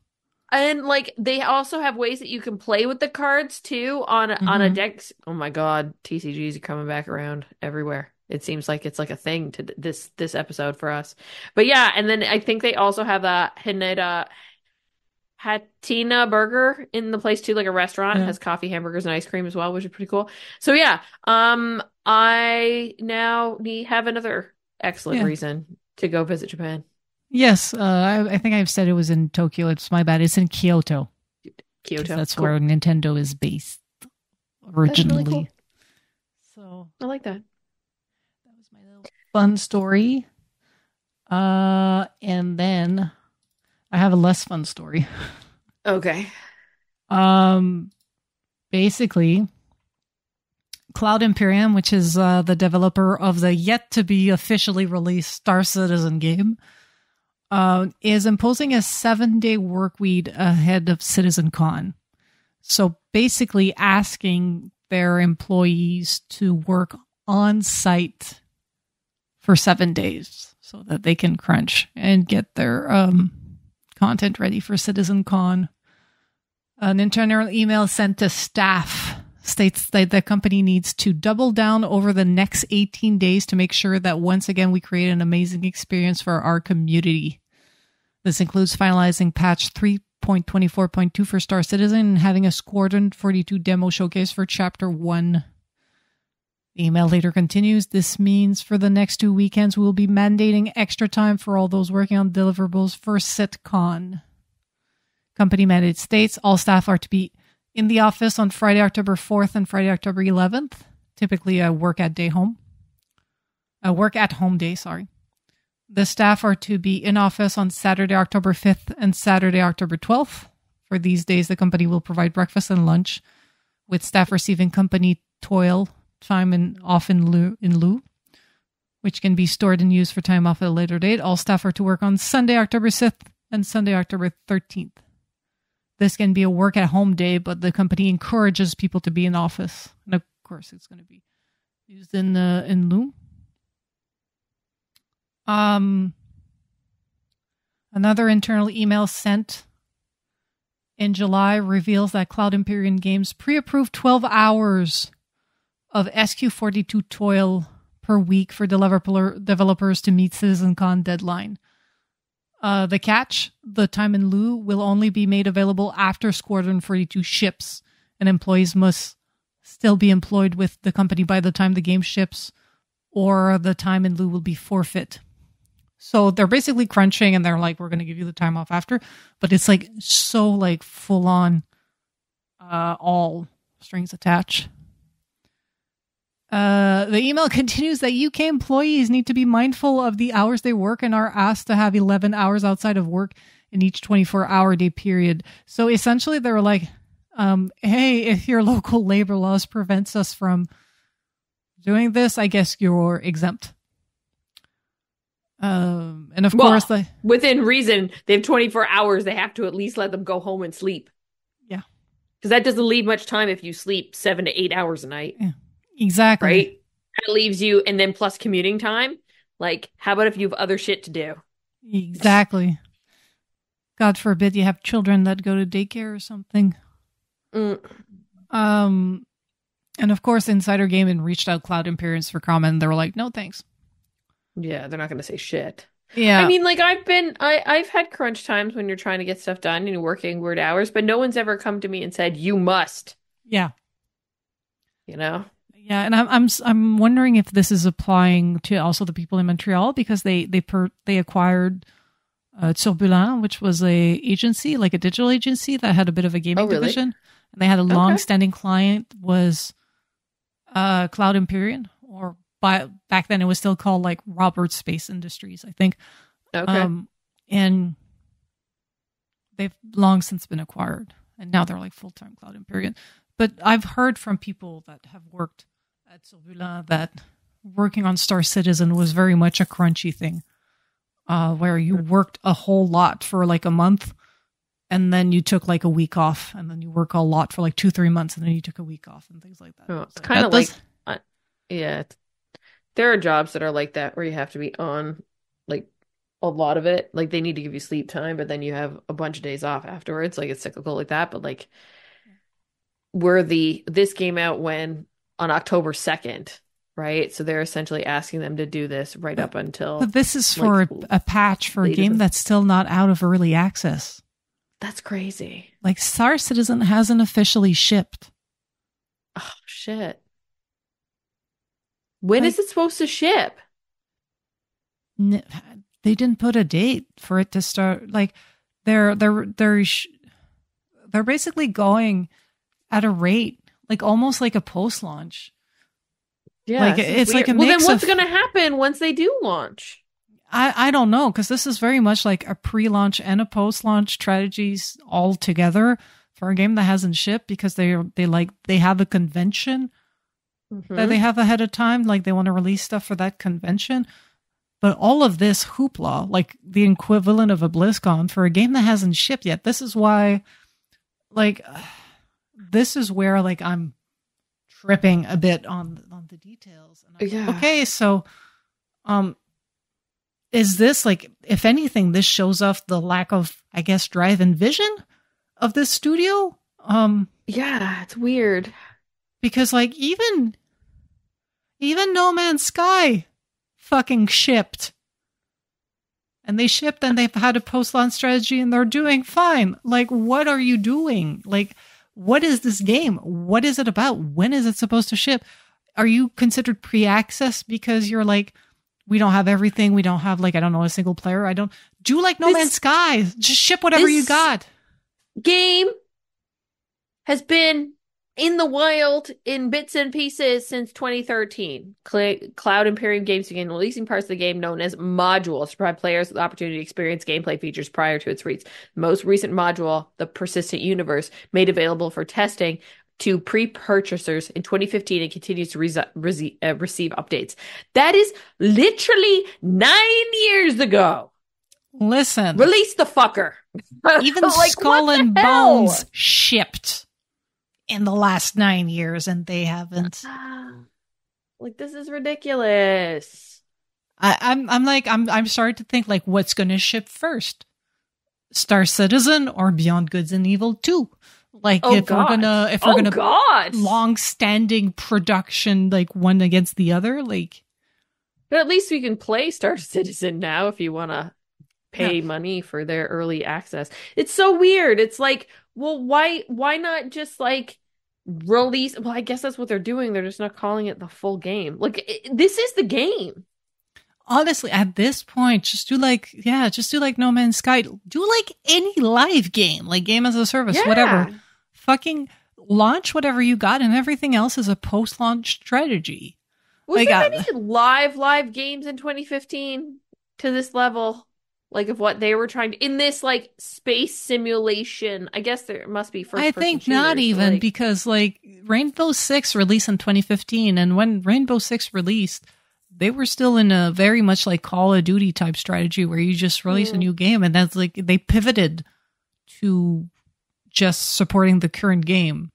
And like they also have ways that you can play with the cards too on a deck. Oh my God, TCGs are coming back around everywhere. It seems like it's like a thing to this episode for us. But yeah, and then I think they also have a Hatina burger in the place too, like a restaurant. It has coffee, hamburgers, and ice cream as well, which is pretty cool. So yeah, I now have another excellent reason to go visit Japan. Yes, I think I've said it was in Tokyo. It's my bad. It's in Kyoto. That's cool. Where Nintendo is based originally. That's really cool. So I like that. That was my little fun story. And then I have a less fun story. Okay. Basically, Cloud Imperium, which is the developer of the yet to be officially released Star Citizen game, is imposing a 7-day work week ahead of CitizenCon. So basically asking their employees to work on site for 7 days so that they can crunch and get their content ready for CitizenCon. An internal email sent to staff states that the company needs to double down over the next 18 days to make sure that once again we create an amazing experience for our community. This includes finalizing patch 3.24.2 for Star Citizen and having a Squadron 42 demo showcase for Chapter 1. The email later continues, this means for the next 2 weekends we will be mandating extra time for all those working on deliverables for CitCon. Company mandate states all staff are to be in the office on Friday, October 4th and Friday, October 11th. Typically a work at home day, sorry. The staff are to be in office on Saturday, October 5th and Saturday, October 12th. For these days, the company will provide breakfast and lunch, with staff receiving company toil time and off in lieu, which can be stored and used for time off at a later date. All staff are to work on Sunday, October 6th and Sunday, October 13th. This can be a work at home day, but the company encourages people to be in office. And of course, it's going to be used in lieu. Another internal email sent in July reveals that Cloud Imperium Games pre-approved 12 hours of SQ42 toil per week for developers to meet CitizenCon deadline. The catch, the time in lieu will only be made available after Squadron 42 ships, and employees must still be employed with the company by the time the game ships, or the time in lieu will be forfeit. So they're basically crunching, and they're like, we're going to give you the time off after. But it's like so like full on, all strings attached. The email continues that UK employees need to be mindful of the hours they work and are asked to have 11 hours outside of work in each 24-hour day period. So essentially they were like, hey, if your local labor laws prevents us from doing this, I guess you're exempt. And of course, within reason, they have 24 hours. They have to at least let them go home and sleep. Yeah. Because that doesn't leave much time if you sleep 7 to 8 hours a night. Yeah. Exactly. Right? That leaves you, and then plus commuting time. Like, how about if you have other shit to do? Exactly. God forbid you have children that go to daycare or something. And of course, Insider Gaming reached out Cloud Imperiums for comment, and they were like, no thanks. Yeah, they're not going to say shit. Yeah. I mean, like, I've had crunch times when you're trying to get stuff done and you're working weird hours, but no one's ever come to me and said, you must. Yeah. You know? Yeah, and I'm wondering if this is applying to also the people in Montreal, because they acquired Turbulent, which was a agency, like a digital agency that had a bit of a gaming division, and they had a long-standing client was Cloud Imperium, or back then it was still called like Roberts Space Industries, I think. Okay. And they've long since been acquired, and now they're like full-time Cloud Imperium. But I've heard from people that have worked at Turbulent that working on Star Citizen was very much a crunchy thing, where you worked a whole lot for like a month, and then you took like a week off, and then you work a lot for like 2-3 months, and then you took a week off and things like that. Oh, it's kind of like, yeah, there are jobs that are like that where you have to be on like a lot of it. Like they need to give you sleep time, but then you have a bunch of days off afterwards. Like it's cyclical like that, but like this came out on October 2nd, right? So they're essentially asking them to do this right up until. But this is for a patch for a game that's still not out of early access. That's crazy. Like Star Citizen hasn't officially shipped. Oh shit! When is it supposed to ship? They didn't put a date for it to start. Like they're basically going at a rate like almost like a post-launch. Yeah, like it's like a mix. Well, then what's going to happen once they do launch? I don't know, because this is very much like a pre-launch and a post-launch strategies all together for a game that hasn't shipped, because they have a convention that they have ahead of time. Like they want to release stuff for that convention. But all of this hoopla, like the equivalent of a BlizzCon for a game that hasn't shipped yet. This is why, like, this is where like I'm tripping a bit on the details. And like, okay, so, is this like, if anything, this shows off the lack of, I guess, drive and vision of this studio? Yeah, it's weird. Because like even No Man's Sky fucking shipped. And they shipped, and they've had a post-launch strategy, and they're doing fine. Like, what are you doing? Like, what is this game? What is it about? When is it supposed to ship? Are you considered pre-access because you're like, we don't have everything. We don't have, like, I don't know, a single player. I don't do like No Man's Sky. Just ship whatever you got. Game has been in the wild in bits and pieces since 2013. Cloud Imperium Games began releasing parts of the game known as modules to provide players with the opportunity to experience gameplay features prior to its release. The most recent module, the Persistent Universe, made available for testing to pre-purchasers in 2015 and continues to receive updates. That is literally 9 years ago. Listen. Release the fucker. Even like, Skull and Bones shipped in the last 9 years, and they haven't. Like, this is ridiculous. I'm starting to think, like, what's going to ship first? Star Citizen or Beyond Goods and Evil 2? Like, we're gonna long-standing production, like, one against the other, like. But at least we can play Star Citizen now if you want to pay money for their early access. It's so weird. It's like, well, why not just like release. Well, I guess that's what they're doing. They're just not calling it the full game. Like this is the game. Honestly, at this point, just do like No Man's Sky. Do like any live game, like game as a service, whatever. Fucking launch whatever you got, and everything else is a post-launch strategy. Was there any live games in 2015 to this level? Like of what they were trying to in this like space simulation. I guess there must be first person I think shooters, not even like, because like Rainbow Six released in 2015, and when Rainbow Six released, they were still in a very much like Call of Duty type strategy where you just release a new game, and that's like they pivoted to just supporting the current game.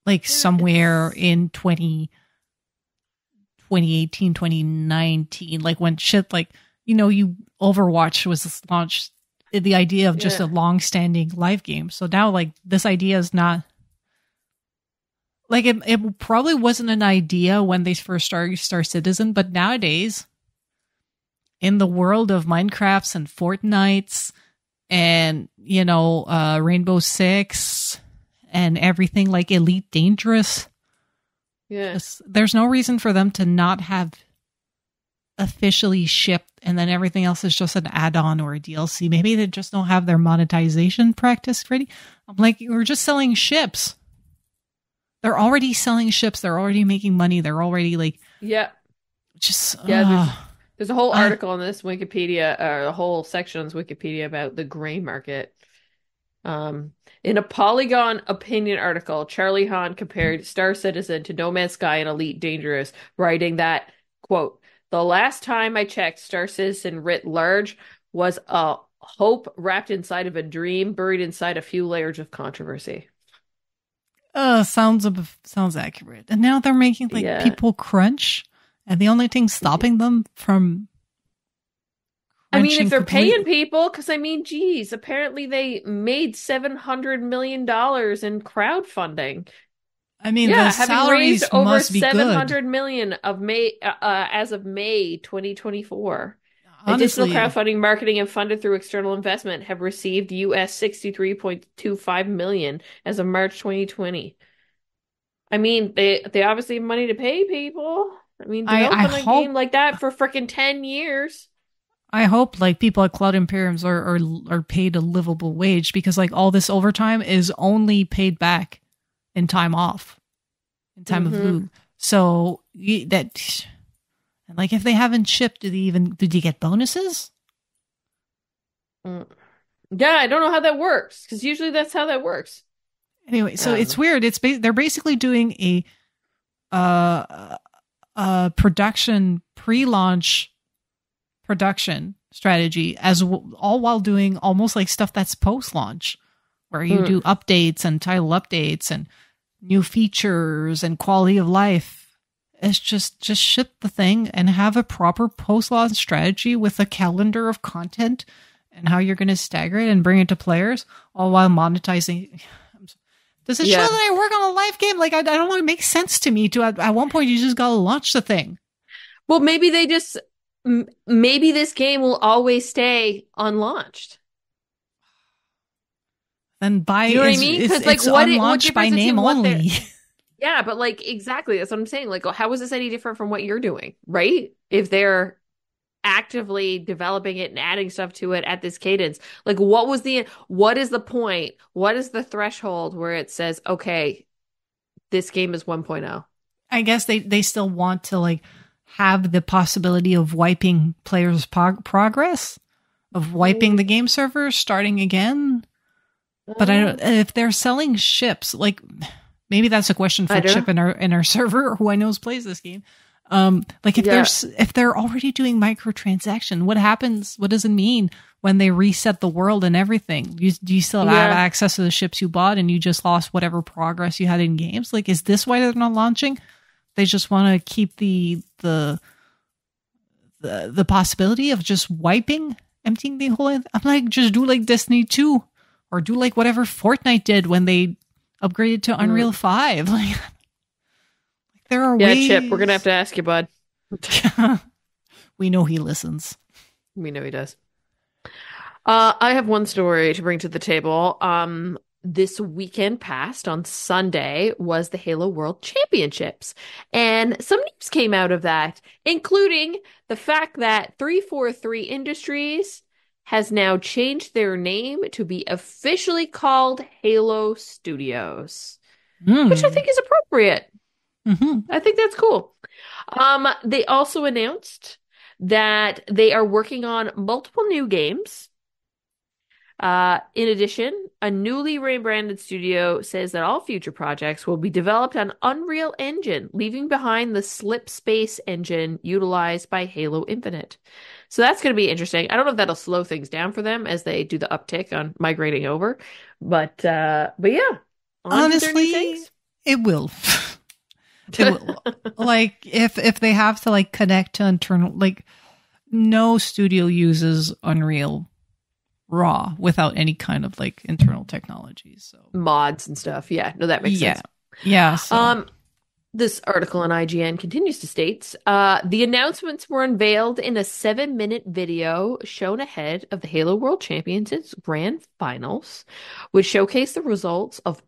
Like somewhere in 2018, 2019, like when shit like, you Overwatch was launched, the idea of just a long-standing live game. So now like this idea is not like it probably wasn't an idea when they first started Star Citizen, but nowadays in the world of Minecrafts and Fortnites and Rainbow Six and everything like Elite Dangerous, there's no reason for them to not have officially shipped and then everything else is just an add-on or a DLC. Maybe they just don't have their monetization practice ready. I'm like, we're just selling ships. They're already selling ships. They're already making money. They're already like, there's a whole article on this Wikipedia, a whole section on this Wikipedia about the gray market. In a Polygon opinion article, Charlie Hahn compared Star Citizen to No Man's Sky and Elite Dangerous, writing that, quote, "The last time I checked, Star Citizen writ large was a hope wrapped inside of a dream, buried inside a few layers of controversy." Sounds accurate. And now they're making people crunch, and the only thing stopping them from if they're paying people, because geez, apparently they made $700 million in crowdfunding. The salaries raised over must be $700 good. million as of May 2024. Honestly, additional crowdfunding, marketing, and funded through external investment have received US $63.25 million as of March 2020. They obviously have money to pay people. Developing a game like that for freaking 10 years. I hope like people at Cloud Imperiums are paid a livable wage, because like all this overtime is only paid back in time off, in time of lieu. So that, like, if they haven't shipped, did you get bonuses? Yeah, I don't know how that works, because usually that's how that works. Anyway, so it's weird. They're basically doing a production pre-launch production strategy all while doing almost like stuff that's post-launch, where you do updates and title updates and new features and quality of life. It's just ship the thing and have a proper post-launch strategy with a calendar of content and how you're going to stagger it and bring it to players, all while monetizing. Does it show that I work on a live game? Like, I don't know. It makes sense to me to at one point you just got to launch the thing. Well, maybe maybe this game will always stay unlaunched. Then you know what I mean? Because like, what unlaunched by name only. Yeah, but like exactly, that's what I'm saying. Like, how is this any different from what you're doing, right? If they're actively developing it and adding stuff to it at this cadence, like, what is the point? What is the threshold where it says, okay, this game is 1.0? I guess they still want to like have the possibility of wiping players' progress, of wiping the game server, starting again. But I don't, if they're selling ships, like maybe that's a question for Chip in our server, who I know plays this game. Like if they're already doing microtransaction, what happens? What does it mean when they reset the world and everything? Do you still have access to the ships you bought and you just lost whatever progress you had in games? Like, is this why they're not launching? They just want to keep the possibility of just emptying the whole. I'm like, just do like Destiny 2, or do like whatever Fortnite did when they upgraded to Unreal 5. Like, there are ways. Chip, we're gonna have to ask you, bud. We know he listens. We know he does. I have one story to bring to the table. this weekend past on Sunday was the Halo World Championships. And some news came out of that, including the fact that 343 Industries has now changed their name to be officially called Halo Studios, which I think is appropriate. I think that's cool. They also announced that they are working on multiple new games. In addition, a newly rebranded studio says that all future projects will be developed on Unreal Engine, leaving behind the Slip Space engine utilized by Halo Infinite. So that's going to be interesting. I don't know if that'll slow things down for them as they do the uptick on migrating over, but yeah. Honestly, it will. It will. Like if they have to like connect to internal, like no studio uses Unreal raw without any kind of like internal technologies, so mods and stuff. Yeah, no, that makes sense. Yeah. So. This article on IGN continues to state, the announcements were unveiled in a 7-minute video shown ahead of the Halo World Championships Grand Finals, which showcased the results of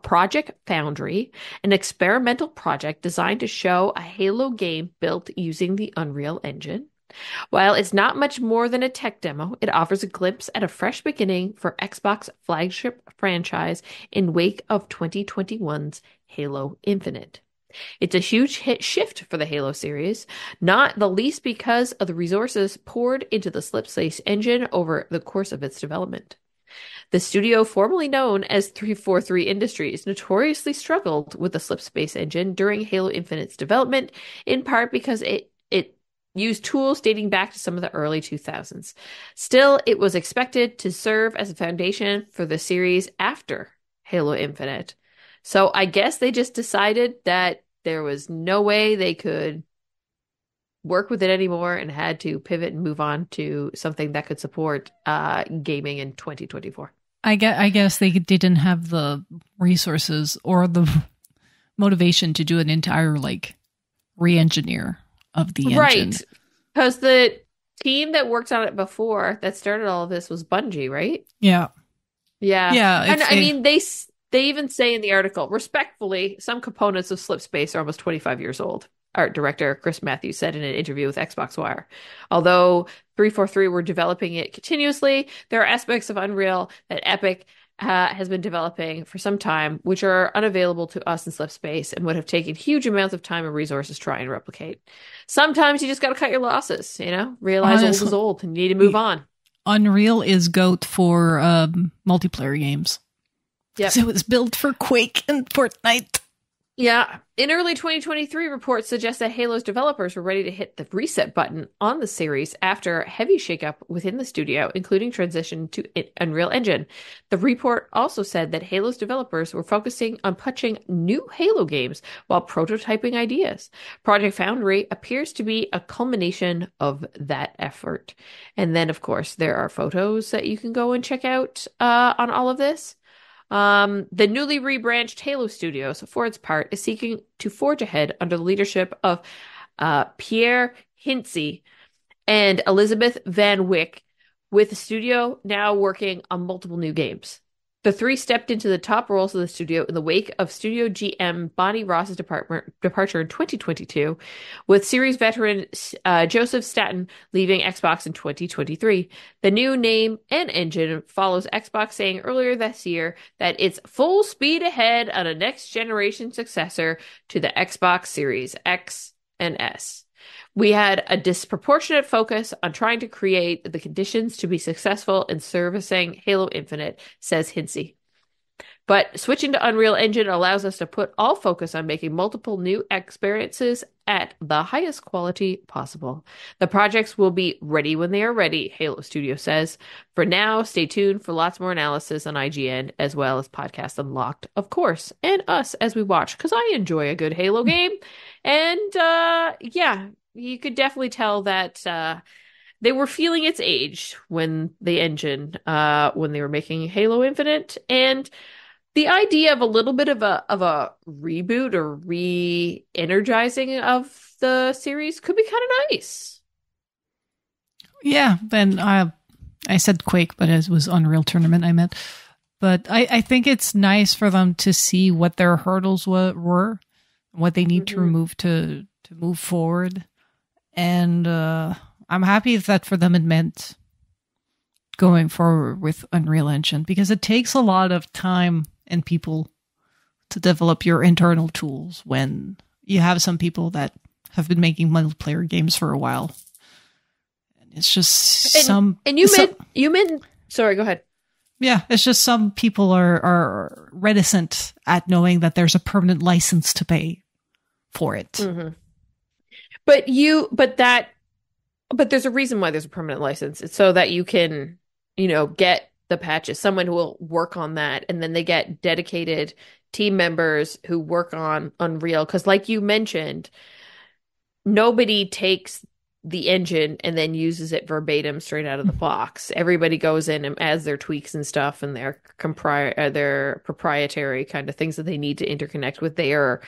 Project Foundry, an experimental project designed to show a Halo game built using the Unreal Engine. While it's not much more than a tech demo, it offers a glimpse at a fresh beginning for Xbox flagship franchise in wake of 2021's Halo Infinite. It's a huge shift for the Halo series, not the least because of the resources poured into the Slip Space engine over the course of its development. The studio, formerly known as 343 Industries, notoriously struggled with the Slip Space engine during Halo Infinite's development, in part because it used tools dating back to some of the early 2000s. Still, it was expected to serve as a foundation for the series after Halo Infinite. So I guess they just decided that there was no way they could work with it anymore and had to pivot and move on to something that could support gaming in 2024. I guess they didn't have the resources or the motivation to do an entire like re-engineer of the engine. Right. Because the team that worked on it before that started all of this was Bungie, right? Yeah. Yeah. And I mean, they even say in the article, respectfully, some components of Slip Space are almost 25 years old. Art director Chris Matthews said in an interview with Xbox Wire. Although 343 were developing it continuously, there are aspects of Unreal that Epic has been developing for some time, which are unavailable to us in Slip Space and would have taken huge amounts of time and resources trying to replicate. Sometimes you just got to cut your losses, realize old is old and you need to move on. Unreal is GOAT for multiplayer games. Yeah, so it was built for Quake and Fortnite. Yeah. In early 2023, reports suggest that Halo's developers were ready to hit the reset button on the series after a heavy shakeup within the studio, including transition to Unreal Engine. The report also said that Halo's developers were focusing on punching new Halo games while prototyping ideas. Project Foundry appears to be a culmination of that effort. And then, of course, there are photos that you can go and check out on all of this. The newly rebranched Halo Studios, for its part, is seeking to forge ahead under the leadership of Pierre Hintze and Elizabeth Van Wyck, with the studio now working on multiple new games. The three stepped into the top roles of the studio in the wake of studio GM Bonnie Ross's departure in 2022, with series veteran Joseph Staten leaving Xbox in 2023. The new name and engine follows Xbox saying earlier this year that it's full speed ahead on a next-generation successor to the Xbox Series X and S. We had a disproportionate focus on trying to create the conditions to be successful in servicing Halo Infinite, says Hintze. But switching to Unreal Engine allows us to put all focus on making multiple new experiences at the highest quality possible. The projects will be ready when they are ready, Halo Studio says. For now, stay tuned for lots more analysis on IGN, as well as Podcast Unlocked, of course, and us as we watch, because I enjoy a good Halo game. And yeah, you could definitely tell that they were feeling its age when the engine, when they were making Halo Infinite, and the idea of a little bit of a reboot or re-energizing of the series could be kind of nice. Yeah, then I said Quake, but it was Unreal Tournament I meant. But I think it's nice for them to see what their hurdles were, what they need to remove to move forward. And I'm happy that for them it meant going forward with Unreal Engine, because it takes a lot of time and people to develop your internal tools when you have some people that have been making multiplayer games for a while. And it's just sorry, go ahead. Yeah, it's just some people are reticent at knowing that there's a permanent license to pay for it. Mm-hmm. But there's a reason why there's a permanent license. It's so that you can, get the patches. Someone who will work on that, and then they get dedicated team members who work on Unreal. Because like you mentioned, nobody takes the engine and then uses it verbatim straight out of the box. Everybody goes in and adds their tweaks and stuff and their proprietary kind of things that they need to interconnect with their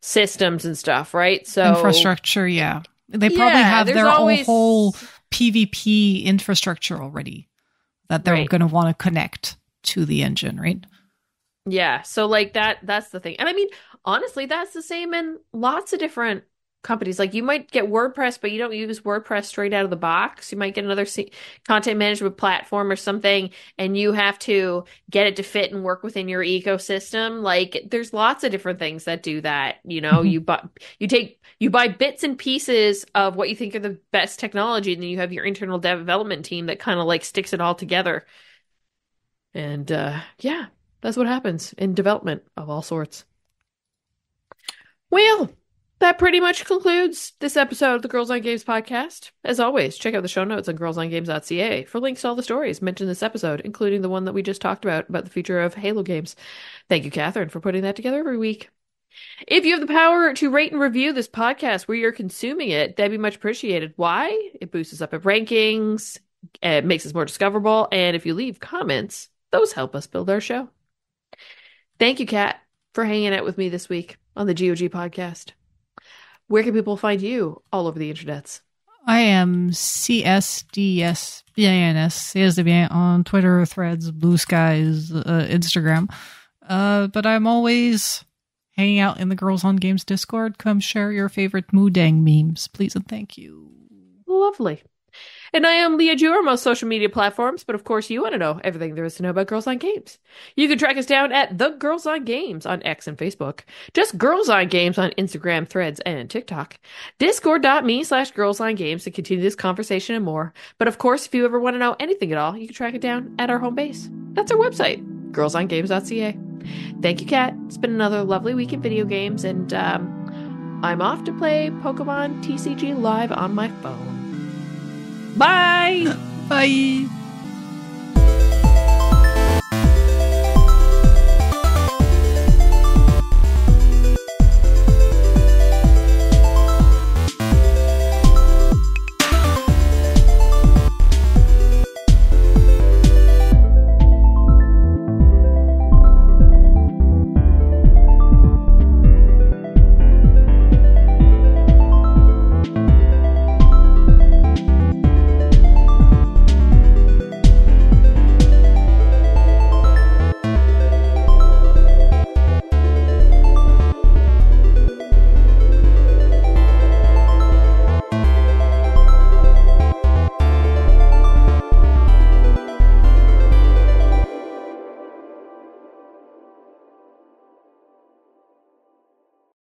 systems and stuff, right? So infrastructure, yeah. They probably have their whole PvP infrastructure already that they're going to want to connect to the engine, right? Yeah, so like that's the thing. And I mean, honestly, that's the same in lots of different companies. Like you might get WordPress, but you don't use WordPress straight out of the box. You might get another content management platform or something, and you have to get it to fit and work within your ecosystem. Like there's lots of different things that do that. You buy bits and pieces of what you think are the best technology, and then you have your internal development team that kind of like sticks it all together. And that's what happens in development of all sorts. Well, that pretty much concludes this episode of the Girls on Games podcast. As always, check out the show notes on girlsongames.ca for links to all the stories mentioned in this episode, including the one that we just talked about the future of Halo games. Thank you, Catherine, for putting that together every week. If you have the power to rate and review this podcast where you're consuming it, that'd be much appreciated. Why? It boosts us up at rankings, it makes us more discoverable, and if you leave comments, those help us build our show. Thank you, Kat, for hanging out with me this week on the GOG podcast. Where can people find you all over the internets? I am CSDSBINS on Twitter, Threads, Blue Skies, Instagram. But I'm always hanging out in the Girls on Games Discord. Come share your favorite Moodang memes, please and thank you. Lovely. And I am Leah Jewer on most social media platforms, but of course you want to know everything there is to know about Girls on Games. You can track us down at The Girls on Games on X and Facebook. Just Girls on Games on Instagram, Threads, and TikTok. Discord.me/Girls on Games to continue this conversation and more. But of course, if you ever want to know anything at all, you can track it down at our home base. That's our website, girlsongames.ca. Thank you, Kat. It's been another lovely week in video games, and I'm off to play Pokemon TCG Live on my phone. Bye! Bye!